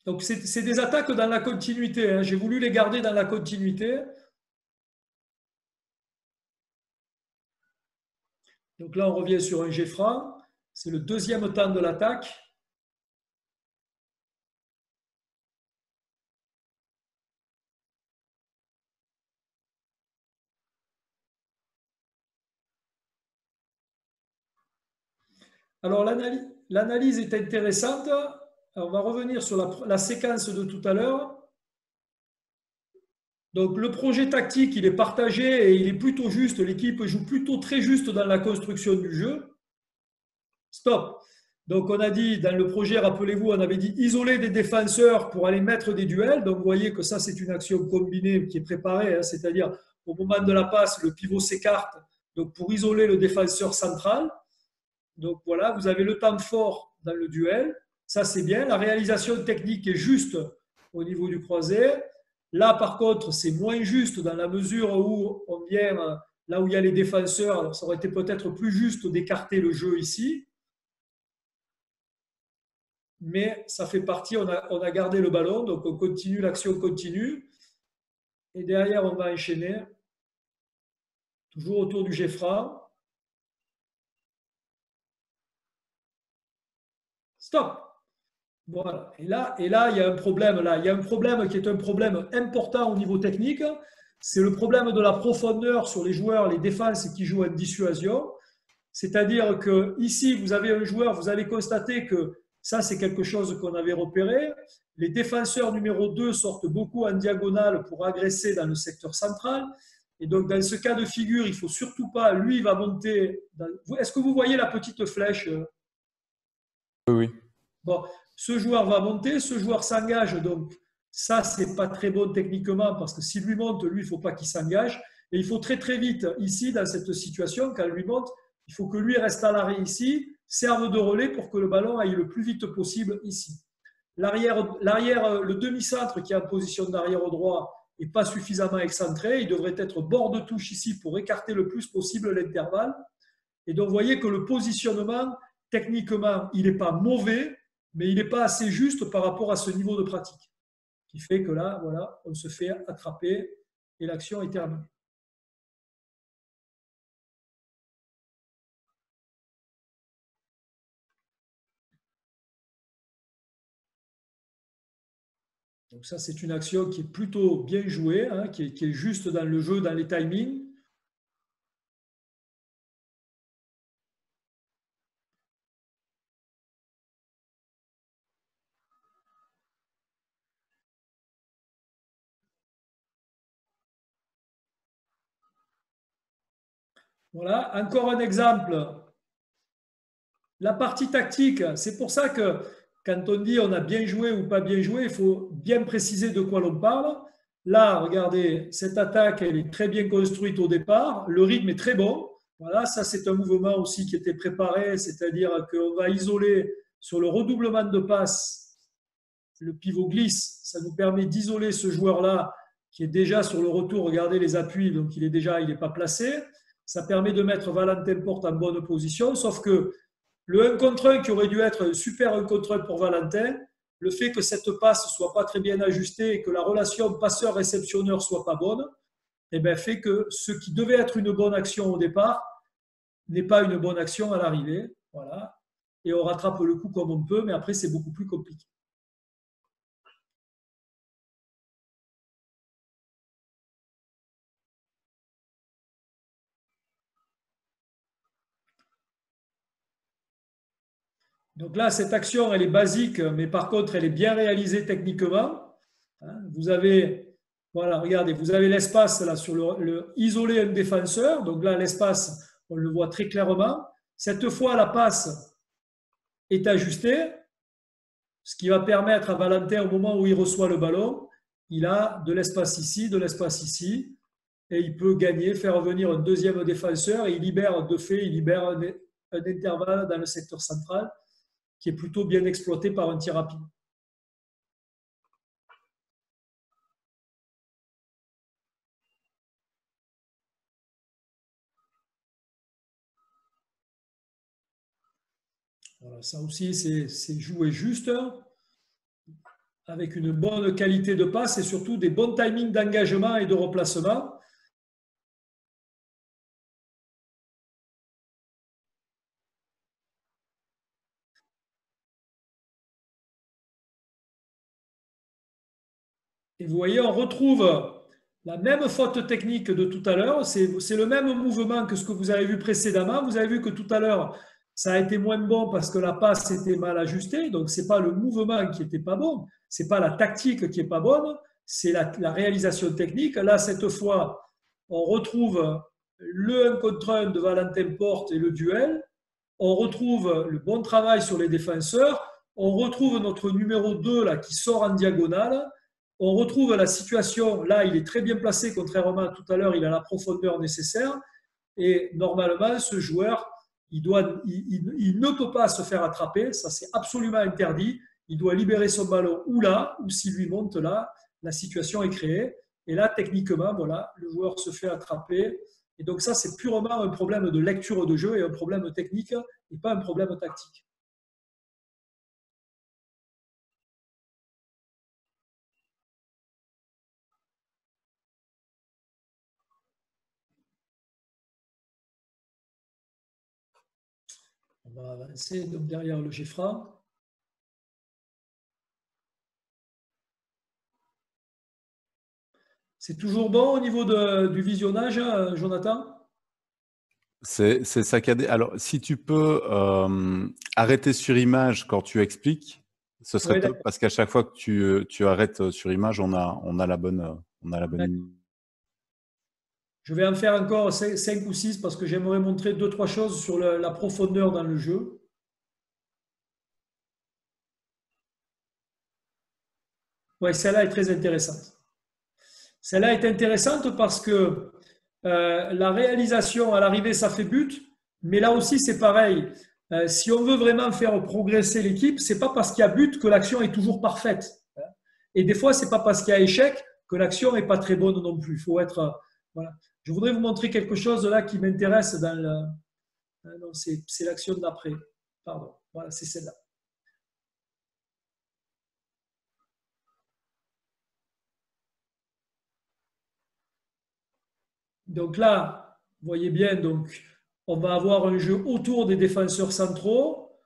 Donc c'est des attaques dans la continuité, hein. J'ai voulu les garder dans la continuité. Donc là, on revient sur un jet franc. C'est le deuxième temps de l'attaque. Alors l'analyse est intéressante. Alors, on va revenir sur la séquence de tout à l'heure. Donc le projet tactique, il est partagé et il est plutôt juste. L'équipe joue plutôt très juste dans la construction du jeu. Stop. Donc on a dit dans le projet, rappelez-vous, on avait dit isoler des défenseurs pour aller mettre des duels. Donc vous voyez que ça, c'est une action combinée qui est préparée, hein, c'est-à-dire au moment de la passe, le pivot s'écarte donc pour isoler le défenseur central. Donc voilà, vous avez le temps fort dans le duel. Ça, c'est bien. La réalisation technique est juste au niveau du croisé. Là, par contre, c'est moins juste dans la mesure où on vient là où il y a les défenseurs. Alors, ça aurait été peut-être plus juste d'écarter le jeu ici. Mais ça fait partie, on a gardé le ballon, donc on continue, l'action continue. Et derrière, on va enchaîner. Toujours autour du jet franc. Stop. Voilà. Et là, il y a un problème. Là, il y a un problème qui est un problème important au niveau technique. C'est le problème de la profondeur sur les joueurs, les défenses qui jouent en dissuasion. C'est-à-dire que ici, vous avez un joueur, vous allez constater que ça, c'est quelque chose qu'on avait repéré. Les défenseurs numéro 2 sortent beaucoup en diagonale pour agresser dans le secteur central. Et donc, dans ce cas de figure, il ne faut surtout pas, lui, il va monter. Est-ce que vous voyez la petite flèche? Oui. Bon, ce joueur va monter, ce joueur s'engage, donc ça, c'est pas très bon techniquement parce que s'il lui monte, lui, il ne faut pas qu'il s'engage. Et il faut très très vite, ici, dans cette situation, quand il lui monte, il faut que lui reste à l'arrêt ici, serve de relais pour que le ballon aille le plus vite possible ici. Le demi-centre qui est en position d'arrière au droit n'est pas suffisamment excentré, il devrait être bord de touche ici pour écarter le plus possible l'intervalle. Et donc, vous voyez que le positionnement, techniquement, il n'est pas mauvais, mais il n'est pas assez juste par rapport à ce niveau de pratique. Qui fait que là, voilà, on se fait attraper et l'action est terminée. Donc ça, c'est une action qui est plutôt bien jouée, hein, qui est juste dans le jeu, dans les timings. Voilà, encore un exemple. La partie tactique, c'est pour ça que quand on dit on a bien joué ou pas bien joué, il faut bien préciser de quoi l'on parle. Là, regardez, cette attaque, elle est très bien construite au départ. Le rythme est très bon. Voilà, ça c'est un mouvement aussi qui était préparé, c'est-à-dire qu'on va isoler sur le redoublement de passe, le pivot glisse, ça nous permet d'isoler ce joueur-là qui est déjà sur le retour. Regardez les appuis, donc il n'est pas placé. Ça permet de mettre Valentin Porte en bonne position, sauf que le 1 contre 1 qui aurait dû être un super 1 contre 1 pour Valentin, le fait que cette passe ne soit pas très bien ajustée et que la relation passeur-réceptionneur ne soit pas bonne, eh bien, fait que ce qui devait être une bonne action au départ n'est pas une bonne action à l'arrivée. Voilà. Et on rattrape le coup comme on peut, mais après, c'est beaucoup plus compliqué. Donc là, cette action, elle est basique, mais par contre, elle est bien réalisée techniquement. Vous avez Voilà, regardez, vous avez l'espace là sur isoler un défenseur. Donc là, l'espace, on le voit très clairement. Cette fois, la passe est ajustée, ce qui va permettre à Valentin, au moment où il reçoit le ballon, il a de l'espace ici, et il peut gagner, faire venir un deuxième défenseur, et il libère de fait, il libère un intervalle dans le secteur central qui est plutôt bien exploité par un tir rapide. Voilà, ça aussi, c'est jouer juste, avec une bonne qualité de passe et surtout des bons timings d'engagement et de replacement. Et vous voyez, on retrouve la même faute technique de tout à l'heure. C'est le même mouvement que ce que vous avez vu précédemment. Vous avez vu que tout à l'heure, ça a été moins bon parce que la passe était mal ajustée. Donc, ce n'est pas le mouvement qui n'était pas bon. Ce n'est pas la tactique qui n'est pas bonne. C'est la réalisation technique. Là, cette fois, on retrouve le 1 contre 1 de Valentin Porte et le duel. On retrouve le bon travail sur les défenseurs. On retrouve notre numéro 2 là, qui sort en diagonale. On retrouve la situation, là il est très bien placé, contrairement à tout à l'heure, il a la profondeur nécessaire. Et normalement, ce joueur, il ne peut pas se faire attraper, ça c'est absolument interdit. Il doit libérer son ballon ou là, ou s'il lui monte là, la situation est créée. Et là, techniquement, voilà, le joueur se fait attraper. Et donc ça, c'est purement un problème de lecture de jeu et un problème technique et pas un problème tactique. On va avancer donc derrière le Geffra. C'est toujours bon au niveau du visionnage, Jonathan? C'est saccadé. Alors, si tu peux arrêter sur image quand tu expliques, ce serait top parce qu'à chaque fois que tu arrêtes sur image, on a la bonne image. Je vais en faire encore 5 ou 6 parce que j'aimerais montrer 2-3 choses sur la profondeur dans le jeu. Oui, celle-là est très intéressante. Celle-là est intéressante parce que la réalisation à l'arrivée, ça fait but, mais là aussi, c'est pareil. Si on veut vraiment faire progresser l'équipe, c'est pas parce qu'il y a but que l'action est toujours parfaite. Et des fois, c'est pas parce qu'il y a échec que l'action n'est pas très bonne non plus. Il faut être. Voilà. Je voudrais vous montrer quelque chose là qui m'intéresse dans le. Non, c'est l'action d'après. Pardon. Voilà, c'est celle-là. Donc là, vous voyez bien, donc, on va avoir un jeu autour des défenseurs centraux.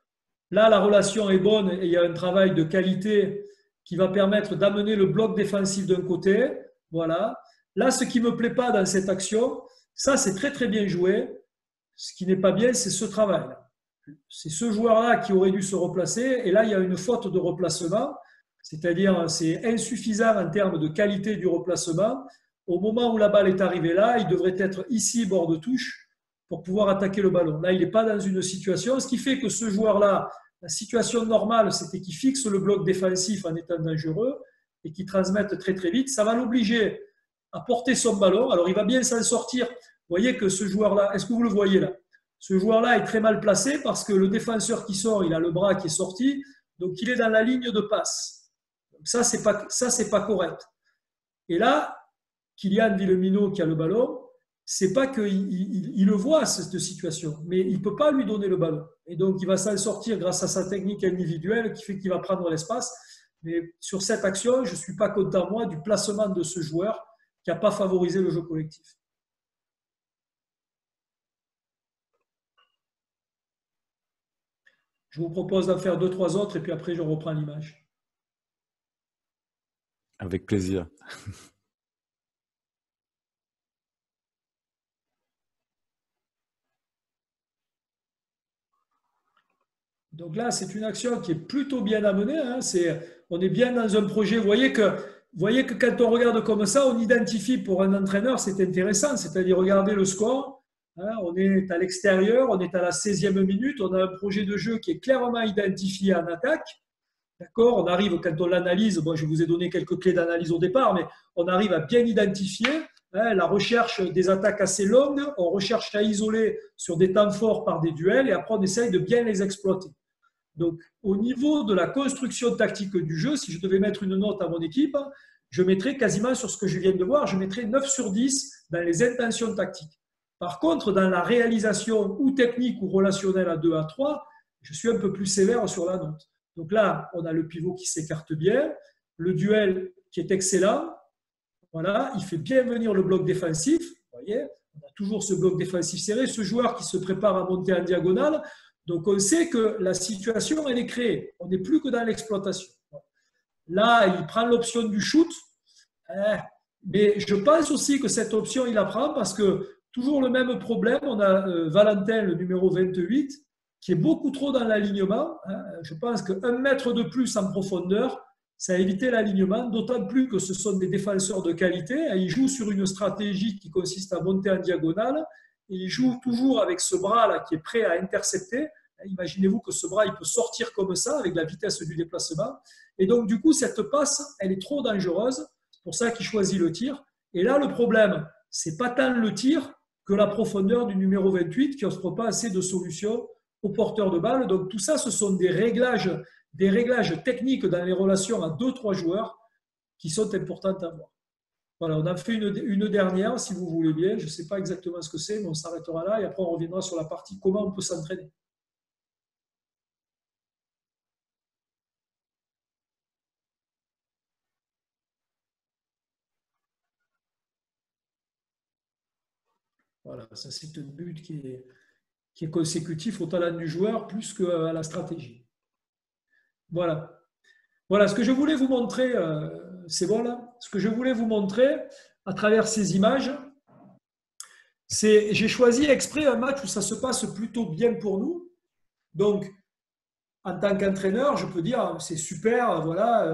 Là, la relation est bonne et il y a un travail de qualité qui va permettre d'amener le bloc défensif d'un côté. Voilà. Là, ce qui ne me plaît pas dans cette action, ça, c'est très très bien joué. Ce qui n'est pas bien, c'est ce travail-là. C'est ce joueur-là qui aurait dû se replacer. Et là, il y a une faute de replacement. C'est-à-dire, c'est insuffisant en termes de qualité du replacement. Au moment où la balle est arrivée là, il devrait être ici, bord de touche, pour pouvoir attaquer le ballon. Là, il n'est pas dans une situation. Ce qui fait que ce joueur-là, la situation normale, c'était qu'il fixe le bloc défensif en étant dangereux et qu'il transmette très très vite. Ça va l'obliger à porter son ballon. Alors, il va bien s'en sortir. Vous voyez que ce joueur-là, est-ce que vous le voyez là? Ce joueur-là est très mal placé parce que le défenseur qui sort, il a le bras qui est sorti, donc il est dans la ligne de passe. Donc ça, c'est pas correct. Et là, Kylian Villemino qui a le ballon, c'est pas qu'il le voit cette situation, mais il ne peut pas lui donner le ballon. Et donc il va s'en sortir grâce à sa technique individuelle qui fait qu'il va prendre l'espace. Mais sur cette action, je ne suis pas content, moi, du placement de ce joueur qui n'a pas favorisé le jeu collectif. Je vous propose d'en faire 2-3 autres et puis après je reprends l'image. Avec plaisir. Donc là, c'est une action qui est plutôt bien amenée. Hein. On est bien dans un projet. Vous voyez qu'il vous voyez que quand on regarde comme ça, on identifie pour un entraîneur, c'est intéressant, c'est-à-dire regarder le score. Hein, on est à l'extérieur, on est à la 16e minute, on a un projet de jeu qui est clairement identifié en attaque. D'accord. On arrive, quand on l'analyse, bon, je vous ai donné quelques clés d'analyse au départ, mais on arrive à bien identifier la recherche des attaques assez longues, on recherche à isoler sur des temps forts par des duels et après on essaye de bien les exploiter. Donc, au niveau de la construction tactique du jeu, si je devais mettre une note à mon équipe, je mettrais quasiment sur ce que je viens de voir, je mettrais 9 sur 10 dans les intentions tactiques. Par contre, dans la réalisation ou technique ou relationnelle à 2 à 3, je suis un peu plus sévère sur la note. Donc là, on a le pivot qui s'écarte bien, le duel qui est excellent. Voilà, il fait bien venir le bloc défensif. Vous voyez, on a toujours ce bloc défensif serré, ce joueur qui se prépare à monter en diagonale. Donc on sait que la situation, elle est créée. On n'est plus que dans l'exploitation. Là, il prend l'option du shoot. Mais je pense aussi que cette option, il la prend parce que toujours le même problème. On a Valentin, le numéro 28, qui est beaucoup trop dans l'alignement. Je pense qu'un mètre de plus en profondeur, ça a évité l'alignement, d'autant plus que ce sont des défenseurs de qualité. Ils jouent sur une stratégie qui consiste à monter en diagonale. Ils jouent toujours avec ce bras-là qui est prêt à intercepter. Imaginez-vous que ce bras, il peut sortir comme ça avec la vitesse du déplacement. Et donc, du coup, cette passe, elle est trop dangereuse. C'est pour ça qu'il choisit le tir. Et là, le problème, c'est pas tant le tir que la profondeur du numéro 28 qui n'offre pas assez de solutions aux porteurs de balle. Donc, tout ça, ce sont des réglages techniques dans les relations à 2-3 joueurs qui sont importantes à voir. Voilà, on a fait une dernière, si vous voulez bien. Je ne sais pas exactement ce que c'est, mais on s'arrêtera là et après on reviendra sur la partie comment on peut s'entraîner. Voilà, ça c'est un but qui est consécutif au talent du joueur plus qu'à la stratégie. Voilà. Voilà, ce que je voulais vous montrer, c'est bon là. Ce que je voulais vous montrer à travers ces images, c'est j'ai choisi exprès un match où ça se passe plutôt bien pour nous. Donc, en tant qu'entraîneur, je peux dire c'est super, voilà,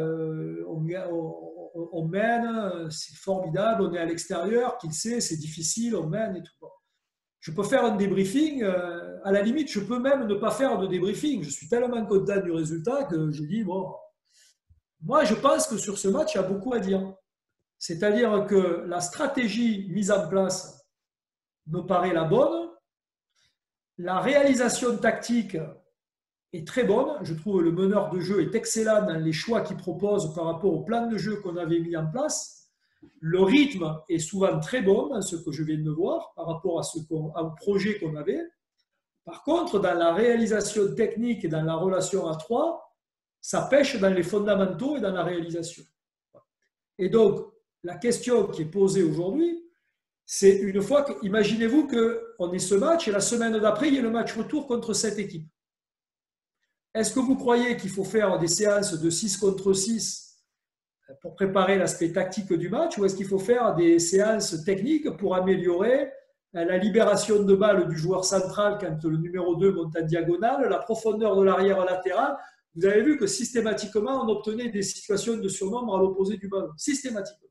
on mène, c'est formidable, on est à l'extérieur, qui le sait, c'est difficile, on mène et tout. Je peux faire un débriefing, à la limite, je peux même ne pas faire de débriefing. Je suis tellement content du résultat que je dis, bon, moi je pense que sur ce match, il y a beaucoup à dire. C'est-à-dire que la stratégie mise en place me paraît la bonne, la réalisation tactique est très bonne. Je trouve que le meneur de jeu est excellent dans les choix qu'il propose par rapport au plan de jeu qu'on avait mis en place. Le rythme est souvent très bon dans ce que je viens de voir par rapport au projet qu'on avait. Par contre, dans la réalisation technique et dans la relation à 3, ça pêche dans les fondamentaux et dans la réalisation. Et donc, la question qui est posée aujourd'hui, c'est une fois que, imaginez-vous qu'on ait ce match et la semaine d'après, il y a le match retour contre cette équipe. Est-ce que vous croyez qu'il faut faire des séances de 6 contre 6 pour préparer l'aspect tactique du match ou est-ce qu'il faut faire des séances techniques pour améliorer la libération de balle du joueur central quand le numéro 2 monte en diagonale, la profondeur de l'arrière latéral? Vous avez vu que systématiquement, on obtenait des situations de surnombre à l'opposé du ballon. Systématiquement.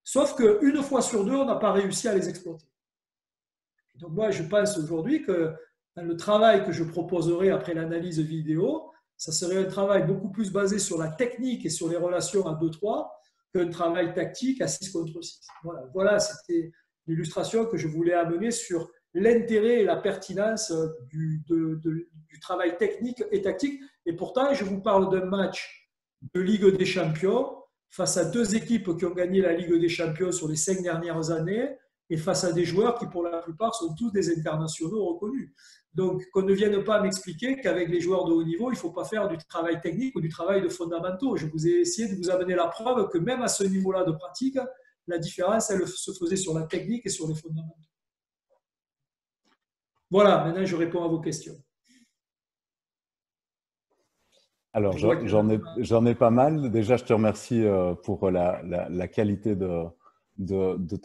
Sauf qu'une fois sur deux, on n'a pas réussi à les exploiter. Donc moi, je pense aujourd'hui que dans le travail que je proposerai après l'analyse vidéo, ça serait un travail beaucoup plus basé sur la technique et sur les relations à 2-3 qu'un travail tactique à 6 contre 6. Voilà, c'était l'illustration que je voulais amener sur l'intérêt et la pertinence du travail technique et tactique. Et pourtant, je vous parle d'un match de Ligue des Champions face à deux équipes qui ont gagné la Ligue des Champions sur les 5 dernières années et face à des joueurs qui, pour la plupart, sont tous des internationaux reconnus. Donc, qu'on ne vienne pas m'expliquer qu'avec les joueurs de haut niveau, il ne faut pas faire du travail technique ou du travail de fondamentaux. Je vous ai essayé de vous amener la preuve que même à ce niveau-là de pratique, la différence, elle se faisait sur la technique et sur les fondamentaux. Voilà, maintenant je réponds à vos questions. Alors, j'en ai pas mal. Déjà, je te remercie pour la qualité de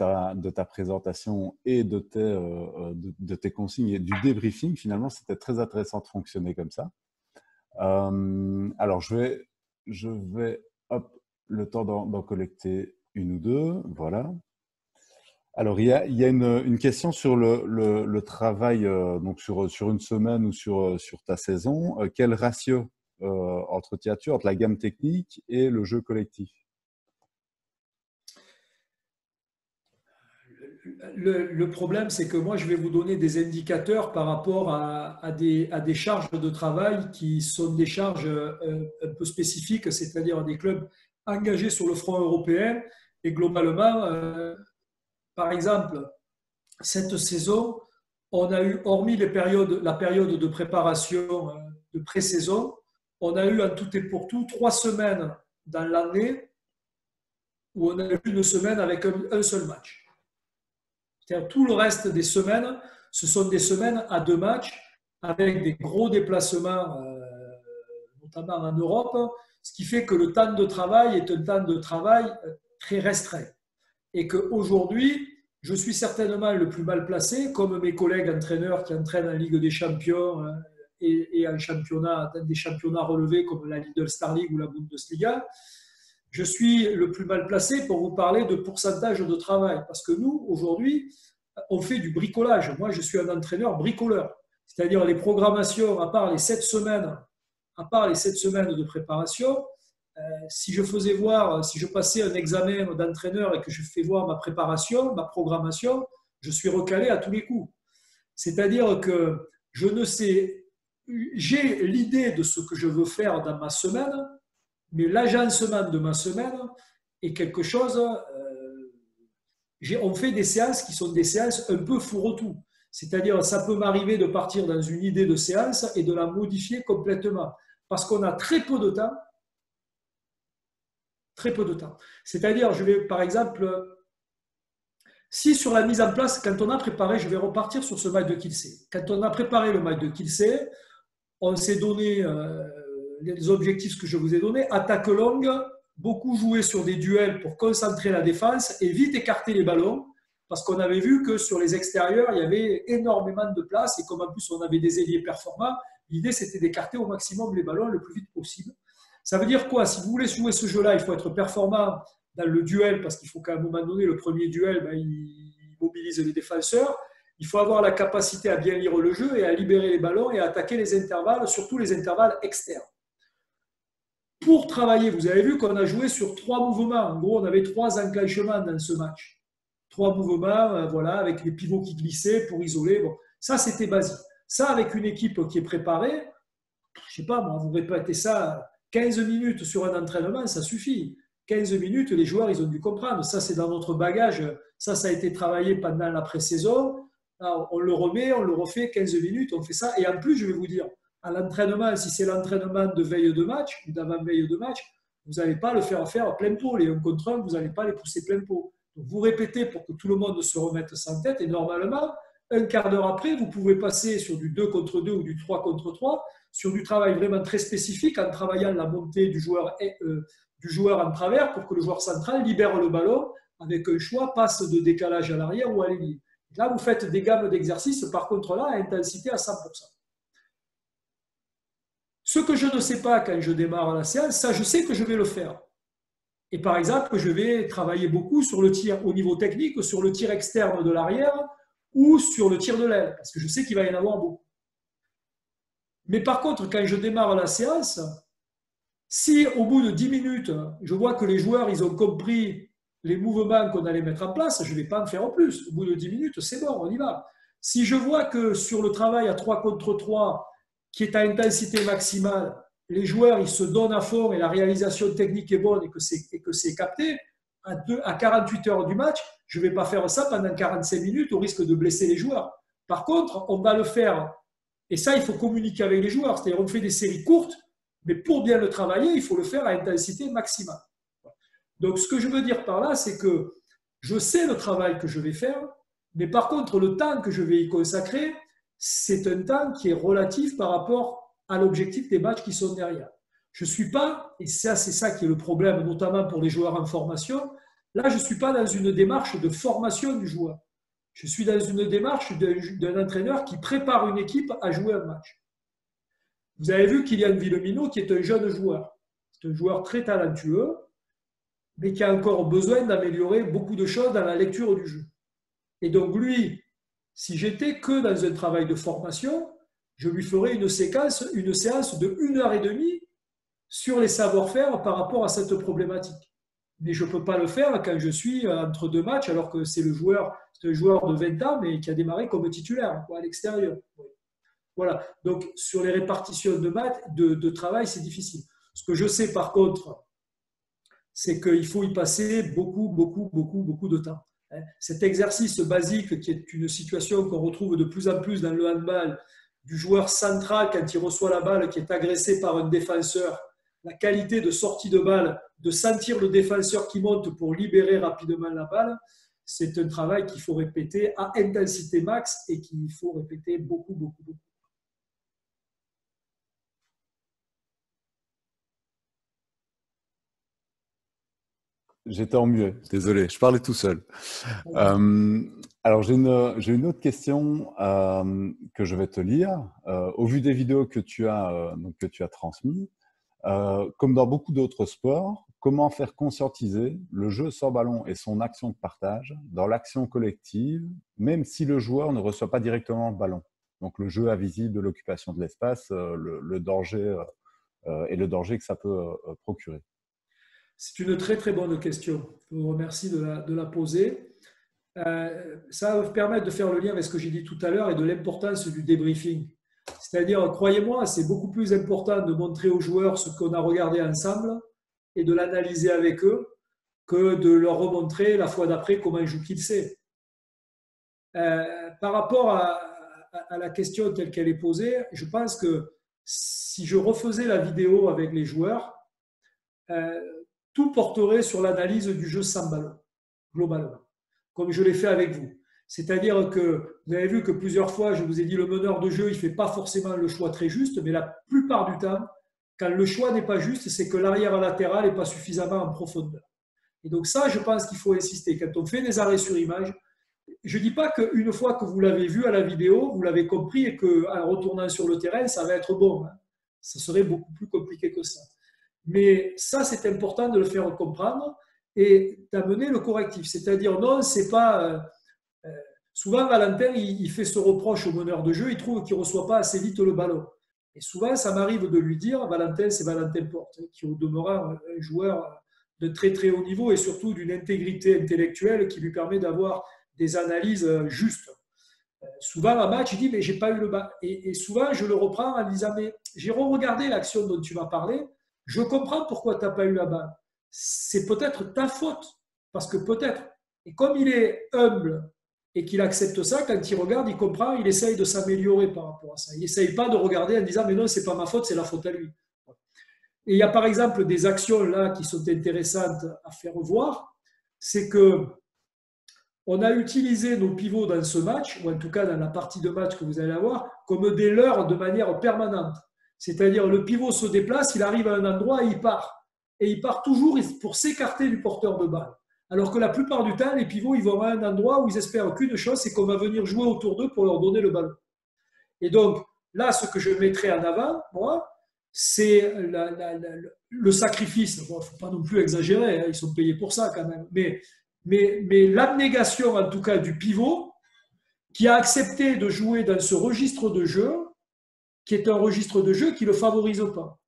ta présentation et de tes consignes et du débriefing. Finalement, c'était très intéressant de fonctionner comme ça. Alors, je vais le temps d'en collecter une ou deux. Voilà. Alors, il y a une question sur le travail, donc sur une semaine ou sur ta saison. Quel ratio entretiens-tu entre la gamme technique et le jeu collectif? Le problème, c'est que moi, je vais vous donner des indicateurs par rapport à des charges de travail qui sont des charges un peu spécifiques, c'est-à-dire des clubs engagés sur le front européen. Et globalement, par exemple, cette saison, on a eu, hormis la période de préparation de pré-saison, on a eu en tout et pour tout 3 semaines dans l'année où on a eu une semaine avec un seul match. C'est-à-dire tout le reste des semaines, ce sont des semaines à 2 matchs avec des gros déplacements, notamment en Europe, ce qui fait que le temps de travail est un temps de travail très restreint. Et qu'aujourd'hui, je suis certainement le plus mal placé, comme mes collègues entraîneurs qui entraînent en Ligue des Champions et en championnat, dans des championnats relevés comme la Lidl Star League ou la Bundesliga. Je suis le plus mal placé pour vous parler de pourcentage de travail. Parce que nous, aujourd'hui, on fait du bricolage. Moi, je suis un entraîneur bricoleur. C'est-à-dire les programmations, à part les 7 semaines de préparation, si je passais un examen d'entraîneur et que je fais voir ma préparation, ma programmation, je suis recalé à tous les coups. C'est-à-dire que j'ai l'idée de ce que je veux faire dans ma semaine, mais l'agencement de ma semaine est quelque chose. On fait des séances qui sont des séances un peu fourre-tout. C'est-à-dire, ça peut m'arriver de partir dans une idée de séance et de la modifier complètement. Parce qu'on a très peu de temps. Très peu de temps. C'est-à-dire, je vais, par exemple, si sur la mise en place, quand on a préparé, je vais repartir sur ce match de Kielce. Quand on a préparé le match de Kielce, on s'est donné les objectifs que je vous ai donnés, attaque longue, beaucoup jouer sur des duels pour concentrer la défense et vite écarter les ballons, parce qu'on avait vu que sur les extérieurs, il y avait énormément de place et comme en plus on avait des ailiers performants, l'idée c'était d'écarter au maximum les ballons le plus vite possible. Ça veut dire quoi? Si vous voulez jouer ce jeu-là, il faut être performant dans le duel, parce qu'il faut qu'à un moment donné, le premier duel, il mobilise les défenseurs. Il faut avoir la capacité à bien lire le jeu et à libérer les ballons et à attaquer les intervalles, surtout les intervalles externes. Pour travailler, vous avez vu qu'on a joué sur 3 mouvements. En gros, on avait 3 enclenchements dans ce match. 3 mouvements, voilà, avec les pivots qui glissaient pour isoler. Bon, ça, c'était basique. Ça, avec une équipe qui est préparée, je ne sais pas, moi, vous répétez ça 15 minutes sur un entraînement, ça suffit. 15 minutes, les joueurs, ils ont dû comprendre. Ça, c'est dans notre bagage. Ça a été travaillé pendant la pré-saison. On le remet, on le refait 15 minutes, on fait ça. Et en plus, je vais vous dire, à l'entraînement, si c'est l'entraînement de veille de match ou d'avant-veille de match, vous n'allez pas le faire plein pot. Les 1 contre 1, vous n'allez pas les pousser plein pot. Donc, vous répétez pour que tout le monde se remette ça en tête. Et normalement, un quart d'heure après, vous pouvez passer sur du 2 contre 2 ou du 3 contre 3, sur du travail vraiment très spécifique en travaillant la montée du joueur en travers pour que le joueur central libère le ballon avec un choix, passe de décalage à l'arrière ou à l'ailier. Là, vous faites des gammes d'exercices, par contre là, à intensité à 100%. Ce que je ne sais pas quand je démarre la séance, ça, je sais que je vais le faire. Et par exemple, je vais travailler beaucoup sur le tir au niveau technique, sur le tir externe de l'arrière ou sur le tir de l'aile, parce que je sais qu'il va y en avoir beaucoup. Mais par contre, quand je démarre la séance, si au bout de 10 minutes, je vois que les joueurs ils ont compris les mouvements qu'on allait mettre en place, je ne vais pas en faire plus. Au bout de 10 minutes, c'est bon, on y va. Si je vois que sur le travail à 3 contre 3, qui est à intensité maximale, les joueurs ils se donnent à fond et la réalisation technique est bonne et que c'est capté, à 48 heures du match, je ne vais pas faire ça pendant 45 minutes au risque de blesser les joueurs. Par contre, on va le faire, et ça, il faut communiquer avec les joueurs, c'est-à-dire on fait des séries courtes, mais pour bien le travailler, il faut le faire à intensité maximale. Donc, ce que je veux dire par là, c'est que je sais le travail que je vais faire, mais par contre, le temps que je vais y consacrer, c'est un temps qui est relatif par rapport à l'objectif des matchs qui sont derrière. Je ne suis pas, et ça, c'est ça qui est le problème, notamment pour les joueurs en formation, là, je ne suis pas dans une démarche de formation du joueur. Je suis dans une démarche d'un entraîneur qui prépare une équipe à jouer un match. Vous avez vu Kylian Villemino, qui est un jeune joueur. C'est un joueur très talentueux. mais qui a encore besoin d'améliorer beaucoup de choses dans la lecture du jeu. Et donc lui, si j'étais que dans un travail de formation, je lui ferais une séance de 1 heure et demie sur les savoir-faire par rapport à cette problématique. Mais je ne peux pas le faire quand je suis entre deux matchs, alors que c'est un joueur de 20 ans, mais qui a démarré comme titulaire à l'extérieur. Voilà. Donc, sur les répartitions de travail, c'est difficile. Ce que je sais, par contre, c'est qu'il faut y passer beaucoup de temps. Cet exercice basique, qui est une situation qu'on retrouve de plus en plus dans le handball, du joueur central quand il reçoit la balle, qui est agressé par un défenseur, la qualité de sortie de balle, de sentir le défenseur qui monte pour libérer rapidement la balle, c'est un travail qu'il faut répéter à intensité max et qu'il faut répéter beaucoup. J'étais en muet, désolé, je parlais tout seul. Alors, j'ai une autre question que je vais te lire. Au vu des vidéos que tu as transmises, comme dans beaucoup d'autres sports, comment faire conscientiser le jeu sans ballon et son action de partage dans l'action collective, même si le joueur ne reçoit pas directement le ballon? Donc, le jeu invisible de l'occupation de l'espace, le danger et le danger que ça peut procurer. C'est une très bonne question. Je vous remercie de la poser. Ça va vous permettre de faire le lien avec ce que j'ai dit tout à l'heure et de l'importance du débriefing. C'est-à-dire, croyez-moi, c'est beaucoup plus important de montrer aux joueurs ce qu'on a regardé ensemble et de l'analyser avec eux que de leur remontrer la fois d'après comment joue qui le sait. Par rapport à la question telle qu'elle est posée, je pense que si je refaisais la vidéo avec les joueurs, tout porterait sur l'analyse du jeu sans ballon, globalement, comme je l'ai fait avec vous. C'est-à-dire que vous avez vu que plusieurs fois, je vous ai dit, le meneur de jeu, il ne fait pas forcément le choix très juste, mais la plupart du temps, quand le choix n'est pas juste, c'est que l'arrière latéral n'est pas suffisamment en profondeur. Et donc ça, je pense qu'il faut insister. Quand on fait des arrêts sur image, je ne dis pas qu'une fois que vous l'avez vu à la vidéo, vous l'avez compris et qu'en retournant sur le terrain, ça va être bon. Ça serait beaucoup plus compliqué que ça. Mais ça, c'est important de le faire comprendre et d'amener le correctif. C'est-à-dire, non, c'est pas... souvent, Valentin, il fait ce reproche au meneur de jeu, il trouve qu'il ne reçoit pas assez vite le ballon. Et souvent, ça m'arrive de lui dire, Valentin, c'est Valentin Porte, qui au demeurant un joueur de très haut niveau et surtout d'une intégrité intellectuelle qui lui permet d'avoir des analyses justes. Souvent, en match, il dit, mais j'ai pas eu le ballon. Et souvent, je le reprends en disant, mais j'ai re-regardé l'action dont tu m'as parlé, je comprends pourquoi tu n'as pas eu la balle. C'est peut-être ta faute, parce que peut-être. Et comme il est humble et qu'il accepte ça, quand il regarde, il comprend, il essaye de s'améliorer par rapport à ça. Il n'essaye pas de regarder en disant, mais non, ce n'est pas ma faute, c'est la faute à lui. Et il y a par exemple des actions là qui sont intéressantes à faire voir, c'est que on a utilisé nos pivots dans ce match, ou en tout cas dans la partie de match que vous allez avoir, comme des leurres de manière permanente. C'est-à-dire le pivot se déplace, il arrive à un endroit et il part. Et il part toujours pour s'écarter du porteur de balle. Alors que la plupart du temps, les pivots, ils vont à un endroit où ils espèrent qu'une chose, c'est qu'on va venir jouer autour d'eux pour leur donner le ballon. Et donc, là, ce que je mettrai en avant, moi, c'est le sacrifice. Bon, il ne faut pas non plus exagérer, ils sont payés pour ça quand même. Mais l'abnégation, en tout cas, du pivot, qui a accepté de jouer dans ce registre de jeu, qui est un registre de jeu qui ne le favorise pas.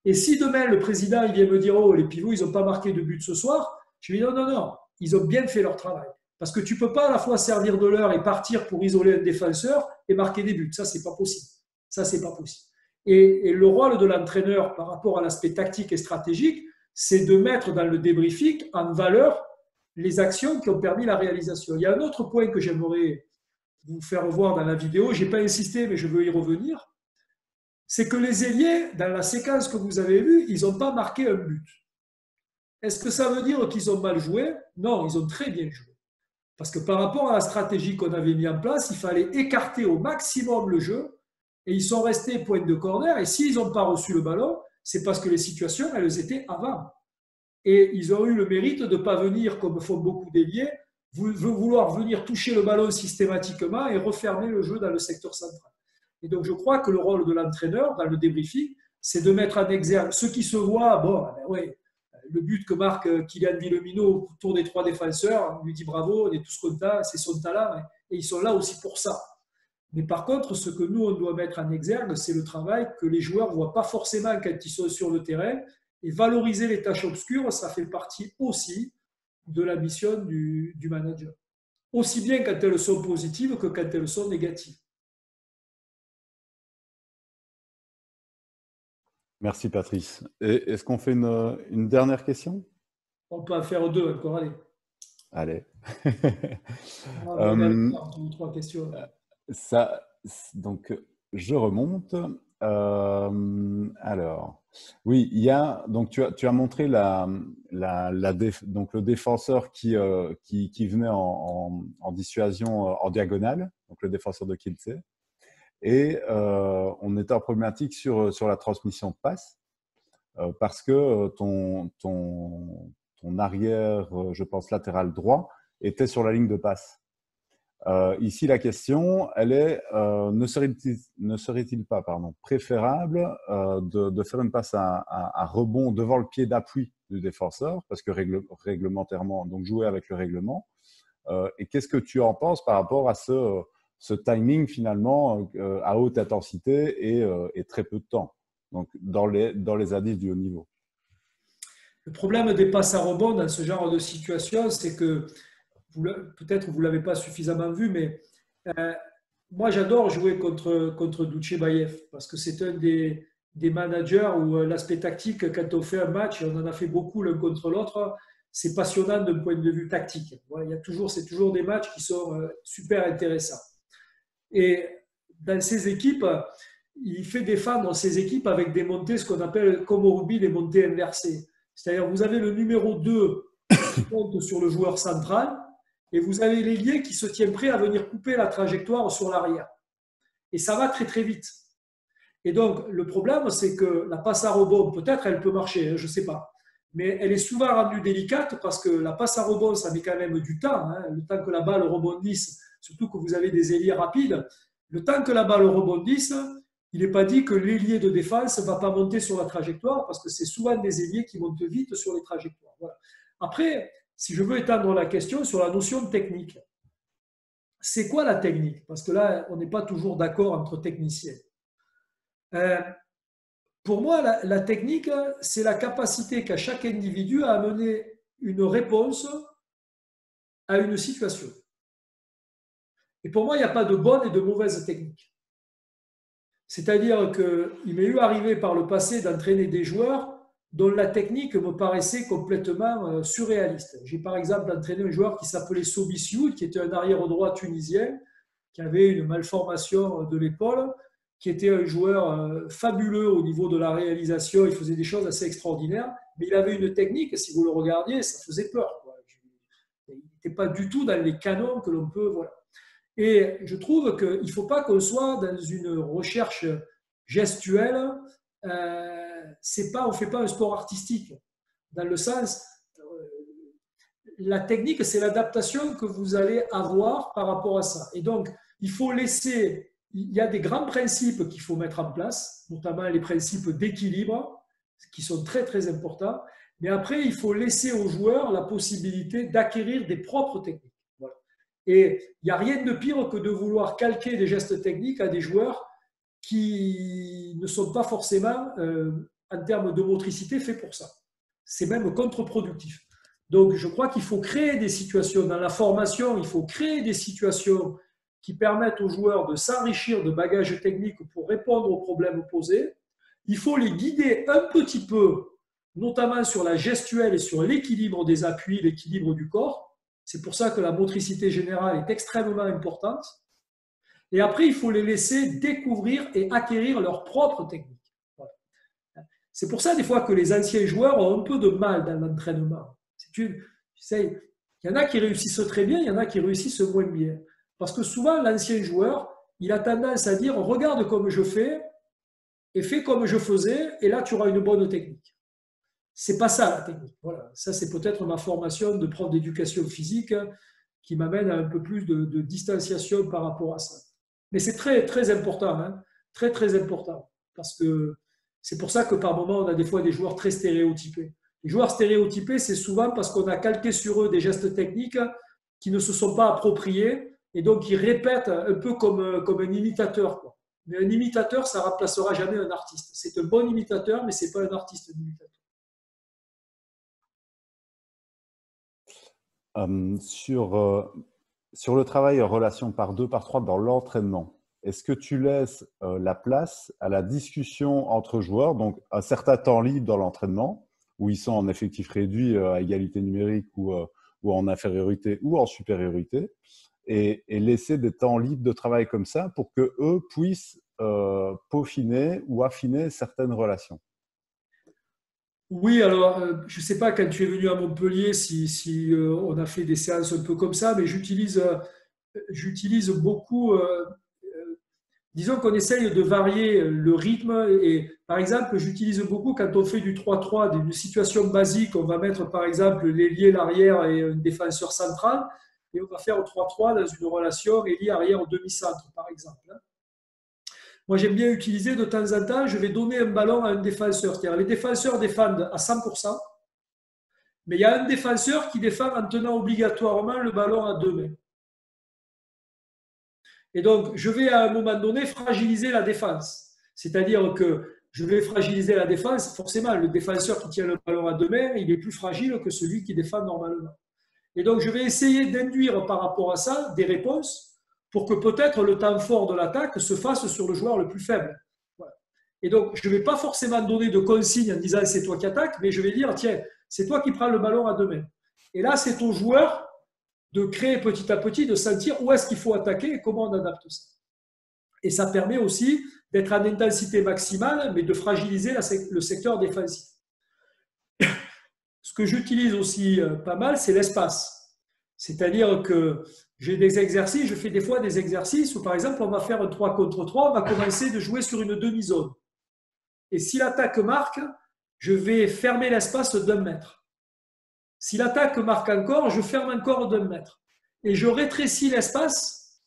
Et si demain, le président il vient me dire « Oh, les pivots, ils n'ont pas marqué de but ce soir », je lui dis « Non, ils ont bien fait leur travail. » Parce que tu ne peux pas à la fois servir de l'heure et partir pour isoler un défenseur et marquer des buts. Ça, ce n'est pas possible. Ça, c'est pas possible. Et le rôle de l'entraîneur par rapport à l'aspect tactique et stratégique, c'est de mettre dans le débriefing en valeur les actions qui ont permis la réalisation. Il y a un autre point que j'aimerais vous faire voir dans la vidéo. Je n'ai pas insisté, mais je veux y revenir. C'est que les ailiers, dans la séquence que vous avez vue, ils n'ont pas marqué un but. Est-ce que ça veut dire qu'ils ont mal joué? Non, ils ont très bien joué. Parce que par rapport à la stratégie qu'on avait mis en place, il fallait écarter au maximum le jeu et ils sont restés pointe de corner. Et s'ils n'ont pas reçu le ballon, c'est parce que les situations, elles étaient avant. Et ils ont eu le mérite de ne pas venir, comme font beaucoup d'ailiers, vouloir venir toucher le ballon systématiquement et refermer le jeu dans le secteur central. Et donc, je crois que le rôle de l'entraîneur dans le débriefing, c'est de mettre en exergue ce qui se voit. Bon, ben ouais, le but que marque Kylian Villemino autour des 3 défenseurs, on lui dit bravo, on est tous contents, c'est son talent, et ils sont là aussi pour ça. Mais par contre, ce que nous, on doit mettre en exergue, c'est le travail que les joueurs ne voient pas forcément quand ils sont sur le terrain, et valoriser les tâches obscures, ça fait partie aussi de la mission du manager. Aussi bien quand elles sont positives que quand elles sont négatives. Merci Patrice. Est-ce qu'on fait une dernière question? On peut en faire 2 encore, allez. Allez. On va regarder 2 ou 3 questions. Donc, je remonte. Alors, oui, il y a, donc tu as montré donc le défenseur qui venait en dissuasion en diagonale, donc le défenseur de Kielce. Et on était en problématique sur la transmission de passe parce que ton arrière, je pense, latéral droit était sur la ligne de passe. Ici, la question, elle est, ne serait-il pas préférable de faire une passe à rebond devant le pied d'appui du défenseur, parce que réglementairement, donc jouer avec le règlement. Et qu'est-ce que tu en penses par rapport à ce timing finalement à haute intensité et très peu de temps, donc dans les indices du haut niveau? Le problème des passes à rebond dans ce genre de situation, c'est que peut-être vous ne l'avez pas suffisamment vu, mais moi j'adore jouer contre Duchebaev parce que c'est un des managers où l'aspect tactique, quand on fait un match, on en a fait beaucoup l'un contre l'autre, c'est passionnant d'un point de vue tactique. C'est toujours des matchs qui sont super intéressants. Et dans ces équipes, il fait défendre ses équipes avec des montées, ce qu'on appelle comme au rugby, des montées inversées. C'est-à-dire vous avez le numéro 2 qui monte sur le joueur central et vous avez l'ailier qui se tient prêt à venir couper la trajectoire sur l'arrière. Et ça va très très vite. Et donc le problème, c'est que la passe à rebond, peut-être elle peut marcher, je ne sais pas. Mais elle est souvent rendue délicate parce que la passe à rebond, ça met quand même du temps. Le temps que la balle rebondisse, surtout que vous avez des ailiers rapides, le temps que la balle rebondisse, il n'est pas dit que l'ailier de défense ne va pas monter sur la trajectoire parce que c'est souvent des ailiers qui montent vite sur les trajectoires. Voilà. Après, si je veux étendre la question sur la notion de technique, c'est quoi la technique? Parce que là, on n'est pas toujours d'accord entre techniciens. Pour moi, la technique, c'est la capacité qu'a chaque individu à amener une réponse à une situation. Et pour moi, il n'y a pas de bonne et de mauvaise technique. C'est-à-dire qu'il m'est eu arrivé par le passé d'entraîner des joueurs dont la technique me paraissait complètement surréaliste. J'ai par exemple entraîné un joueur qui s'appelait Sobisiou, qui était un arrière droit tunisien, qui avait une malformation de l'épaule, qui était un joueur fabuleux au niveau de la réalisation, il faisait des choses assez extraordinaires, mais il avait une technique, si vous le regardiez, ça faisait peur. Il n'était pas du tout dans les canons que l'on peut... Voilà. Et je trouve qu'il ne faut pas qu'on soit dans une recherche gestuelle. On ne fait pas un sport artistique. Dans le sens, la technique, c'est l'adaptation que vous allez avoir par rapport à ça. Et donc, il faut laisser... Il y a des grands principes qu'il faut mettre en place, notamment les principes d'équilibre, qui sont très, très importants. Mais après, il faut laisser aux joueurs la possibilité d'acquérir des propres techniques. Et il n'y a rien de pire que de vouloir calquer des gestes techniques à des joueurs qui ne sont pas forcément, en termes de motricité, faits pour ça. C'est même contre-productif. Donc, je crois qu'il faut créer des situations dans la formation, il faut créer des situations qui permettent aux joueurs de s'enrichir de bagages techniques pour répondre aux problèmes posés. Il faut les guider un petit peu, notamment sur la gestuelle et sur l'équilibre des appuis, l'équilibre du corps. C'est pour ça que la motricité générale est extrêmement importante. Et après, il faut les laisser découvrir et acquérir leur propre technique. Voilà. C'est pour ça, des fois, que les anciens joueurs ont un peu de mal dans l'entraînement. Il y en a qui réussissent très bien, il y en a qui réussissent moins bien. Parce que souvent, l'ancien joueur, il a tendance à dire « regarde comme je fais et fais comme je faisais et là, tu auras une bonne technique ». C'est pas ça la technique. Voilà. Ça, c'est peut-être ma formation de prof d'éducation physique qui m'amène à un peu plus de distanciation par rapport à ça. Mais c'est très, très important. Très, très important. Parce que c'est pour ça que par moment, on a des fois des joueurs très stéréotypés. Les joueurs stéréotypés, c'est souvent parce qu'on a calqué sur eux des gestes techniques qui ne se sont pas appropriés et donc ils répètent un peu comme un imitateur, quoi. Mais un imitateur, ça ne remplacera jamais un artiste. C'est un bon imitateur, mais ce n'est pas un artiste, un imitateur. Sur le travail en relation par deux, par trois dans l'entraînement, est-ce que tu laisses la place à la discussion entre joueurs, donc un certain temps libre dans l'entraînement, où ils sont en effectif réduit à égalité numérique ou en infériorité ou en supériorité, et laisser des temps libres de travail comme ça pour qu'eux puissent peaufiner ou affiner certaines relations? Oui, alors, je ne sais pas quand tu es venu à Montpellier si on a fait des séances un peu comme ça, mais j'utilise beaucoup. Disons qu'on essaye de varier le rythme. Et, par exemple, j'utilise beaucoup quand on fait du 3-3, d'une situation basique, on va mettre par exemple l'ailier, l'arrière et un défenseur central, et on va faire au 3-3 dans une relation ailier, arrière, au demi-centre, par exemple. Moi, j'aime bien utiliser de temps en temps, je vais donner un ballon à un défenseur. C'est-à-dire, les défenseurs défendent à 100%, mais il y a un défenseur qui défend en tenant obligatoirement le ballon à 2 mains. Et donc, je vais à un moment donné fragiliser la défense. C'est-à-dire que je vais fragiliser la défense. Forcément, le défenseur qui tient le ballon à 2 mains, il est plus fragile que celui qui défend normalement. Et donc, je vais essayer d'induire par rapport à ça des réponses pour que peut-être le temps fort de l'attaque se fasse sur le joueur le plus faible. Voilà. Et donc, je ne vais pas forcément donner de consignes en disant c'est toi qui attaques, mais je vais dire tiens, c'est toi qui prends le ballon à 2 mains. Et là, c'est au joueur de créer petit à petit, de sentir où est-ce qu'il faut attaquer et comment on adapte ça. Et ça permet aussi d'être en intensité maximale, mais de fragiliser le secteur défensif. Ce que j'utilise aussi pas mal, c'est l'espace. C'est-à-dire que j'ai des exercices, je fais des fois des exercices où, par exemple, on va faire un 3 contre 3, on va commencer de jouer sur une demi-zone. Et si l'attaque marque, je vais fermer l'espace d'1 mètre. Si l'attaque marque encore, je ferme encore d'1 mètre. Et je rétrécis l'espace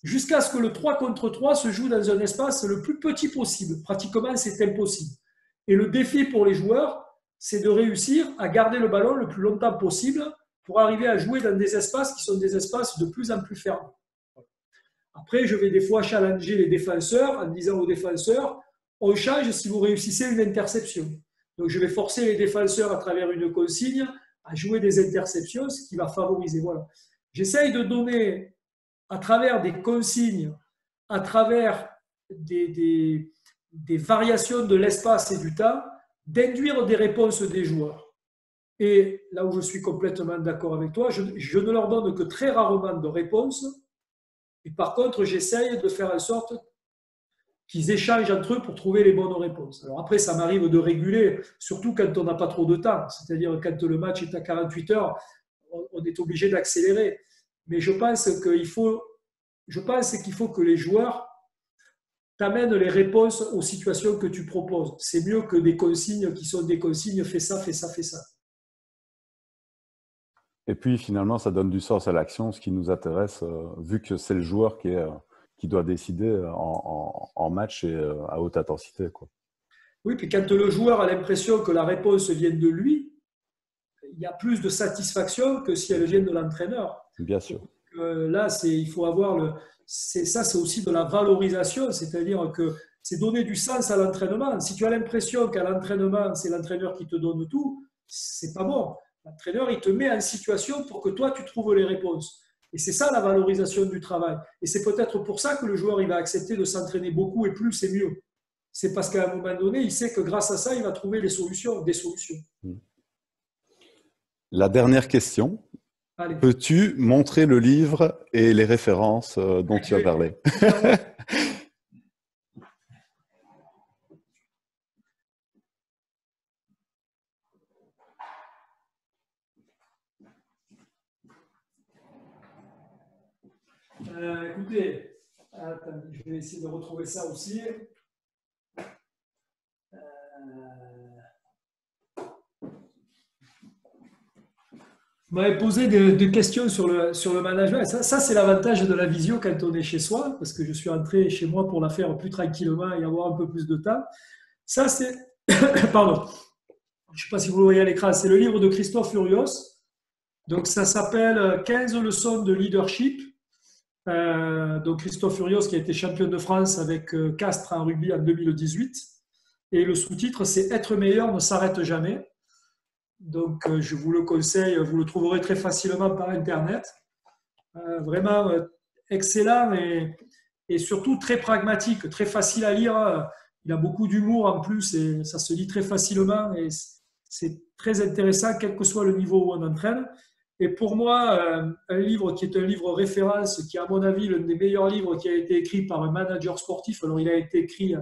jusqu'à ce que le 3 contre 3 se joue dans un espace le plus petit possible. Pratiquement, c'est impossible. Et le défi pour les joueurs, c'est de réussir à garder le ballon le plus longtemps possible pour arriver à jouer dans des espaces qui sont des espaces de plus en plus fermés. Après, je vais des fois challenger les défenseurs en disant aux défenseurs, on change si vous réussissez une interception. Donc, je vais forcer les défenseurs à travers une consigne à jouer des interceptions, ce qui va favoriser. Voilà. J'essaye de donner, à travers des consignes, à travers des variations de l'espace et du temps, d'induire des réponses des joueurs. Et là où je suis complètement d'accord avec toi, je ne leur donne que très rarement de réponses. Et par contre, j'essaye de faire en sorte qu'ils échangent entre eux pour trouver les bonnes réponses. Alors après, ça m'arrive de réguler, surtout quand on n'a pas trop de temps. C'est-à-dire quand le match est à 48 heures, on est obligé d'accélérer. Mais je pense qu'il faut que les joueurs t'amènent les réponses aux situations que tu proposes. C'est mieux que des consignes qui sont des consignes, fais ça, fais ça, fais ça. Et puis finalement, ça donne du sens à l'action, ce qui nous intéresse, vu que c'est le joueur qui doit décider en match et à haute intensité, quoi. Oui, puis quand le joueur a l'impression que la réponse vient de lui, il y a plus de satisfaction que si elle vient de l'entraîneur. Bien sûr. Donc, là, il faut avoir c'est aussi de la valorisation, c'est-à-dire que c'est donner du sens à l'entraînement. Si tu as l'impression qu'à l'entraînement, c'est l'entraîneur qui te donne tout, c'est pas bon. L'entraîneur, il te met en situation pour que toi, tu trouves les réponses. Et c'est ça la valorisation du travail. Et c'est peut-être pour ça que le joueur, il va accepter de s'entraîner beaucoup et plus et mieux. C'est parce qu'à un moment donné, il sait que grâce à ça, il va trouver des solutions. La dernière question. Allez. Peux-tu montrer le livre et les références dont tu as parlé? Écoutez, attendez, je vais essayer de retrouver ça aussi. Vous m'avez posé des questions sur le management. Ça c'est l'avantage de la visio quand on est chez soi, parce que je suis rentré chez moi pour la faire plus tranquillement et avoir un peu plus de temps. Ça, c'est… Pardon. je ne sais pas si vous le voyez à l'écran, c'est le livre de Christophe Furios. Donc, ça s'appelle 15 leçons de leadership. Donc, Christophe Furios qui a été champion de France avec Castres en rugby en 2018. Et le sous-titre, c'est Être meilleur ne s'arrête jamais. Donc, je vous le conseille, vous le trouverez très facilement par Internet. Vraiment excellent et surtout très pragmatique, très facile à lire. Il a beaucoup d'humour en plus et ça se lit très facilement et c'est très intéressant, quel que soit le niveau où on entraîne. Et pour moi, un livre qui est un livre référence, qui est à mon avis l'un des meilleurs livres qui a été écrit par un manager sportif, alors il a été écrit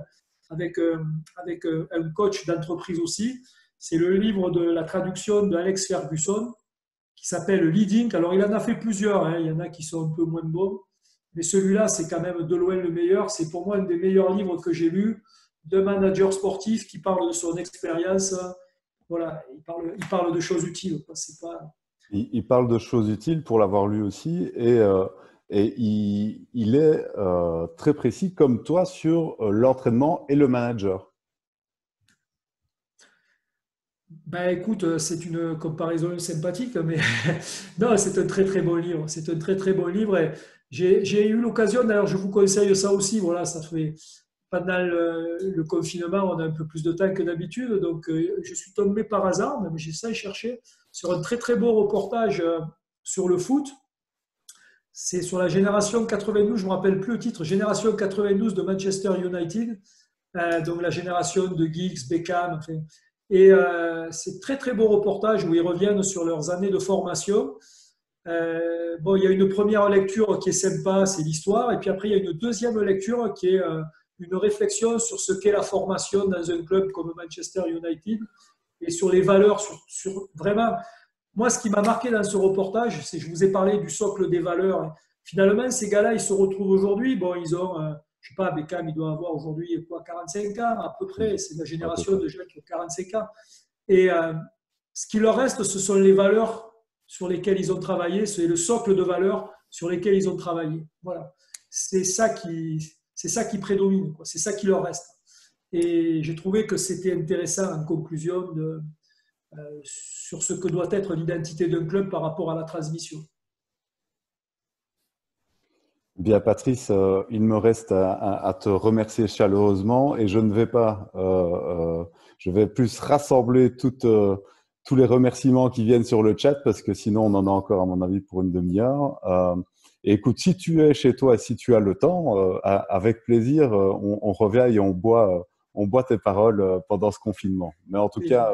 avec un coach d'entreprise aussi, c'est le livre de la traduction d'Alex Ferguson qui s'appelle Leading. Alors il en a fait plusieurs, hein. Il y en a qui sont un peu moins bons, mais celui-là c'est quand même de loin le meilleur. C'est pour moi un des meilleurs livres que j'ai lus de manager sportif qui parle de son expérience. Voilà, il parle de choses utiles. C'est pas... Il parle de choses utiles pour l'avoir lu aussi et il est très précis comme toi sur l'entraînement et le manager. Ben, écoute, c'est une comparaison sympathique, mais non, c'est un très très bon livre. C'est un très très bon livre. Et j'ai eu l'occasion, d'ailleurs, je vous conseille ça aussi. Voilà, ça fait pendant le confinement, on a un peu plus de temps que d'habitude, donc je suis tombé par hasard, même j'ai ça cherché, sur un très très beau reportage sur le foot. C'est sur la génération 92, je ne me rappelle plus le titre, Génération 92 de Manchester United, donc la génération de Giggs, Beckham, enfin, et c'est très très beau reportage où ils reviennent sur leurs années de formation. Bon, il y a une première lecture qui est sympa, c'est l'histoire, et puis après il y a une deuxième lecture qui est une réflexion sur ce qu'est la formation dans un club comme Manchester United et sur les valeurs, sur vraiment. Moi, ce qui m'a marqué dans ce reportage, c'est que je vous ai parlé du socle des valeurs. Finalement, ces gars-là, ils se retrouvent aujourd'hui. Bon, ils ont, je ne sais pas, Beckham, il doit avoir aujourd'hui quoi, 45 ans à peu près. C'est la génération de gens qui ont 45 ans. Et ce qui leur reste, ce sont les valeurs sur lesquelles ils ont travaillé. C'est le socle de valeurs sur lesquelles ils ont travaillé. Voilà. C'est ça qui prédomine, quoi. C'est ça qui leur reste. Et j'ai trouvé que c'était intéressant en conclusion sur ce que doit être l'identité d'un club par rapport à la transmission. Bien, Patrice, il me reste à te remercier chaleureusement et je ne vais pas, je vais plus rassembler tous les remerciements qui viennent sur le chat parce que sinon on en a encore à mon avis pour une demi-heure. Et écoute, si tu es chez toi, si tu as le temps, avec plaisir, on revient et on boit tes paroles pendant ce confinement. Mais en tout cas,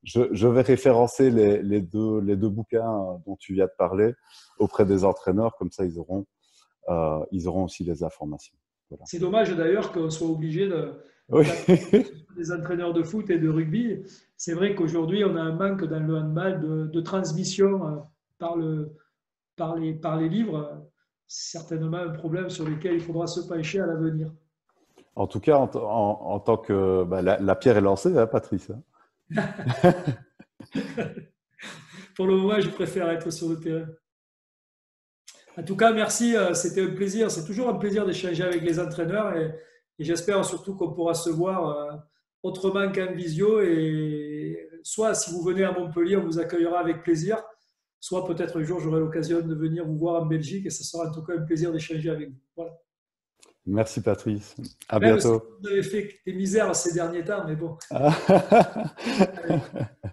je vais référencer les deux bouquins dont tu viens de parler auprès des entraîneurs, comme ça ils auront aussi les informations. Voilà. C'est dommage d'ailleurs qu'on soit obligé Oui. des entraîneurs de foot et de rugby. C'est vrai qu'aujourd'hui, on a un manque dans le handball de transmission par les livres. C'est certainement un problème sur lequel il faudra se pencher à l'avenir. En tout cas, en tant que… la pierre est lancée, hein, Patrice. Pour le moment, je préfère être sur le terrain. En tout cas, merci. C'était un plaisir. C'est toujours un plaisir d'échanger avec les entraîneurs et j'espère surtout qu'on pourra se voir autrement qu'en visio. Et soit si vous venez à Montpellier, on vous accueillera avec plaisir. Soit peut-être un jour, j'aurai l'occasion de venir vous voir en Belgique et ce sera en tout cas un plaisir d'échanger avec vous. Voilà. Merci Patrice. À bientôt. Vous avez fait des misères ces derniers temps, mais bon.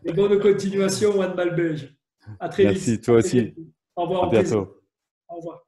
Et bonne continuation au handball belge. À très vite. Merci, toi aussi. Au revoir. À bientôt. Au revoir.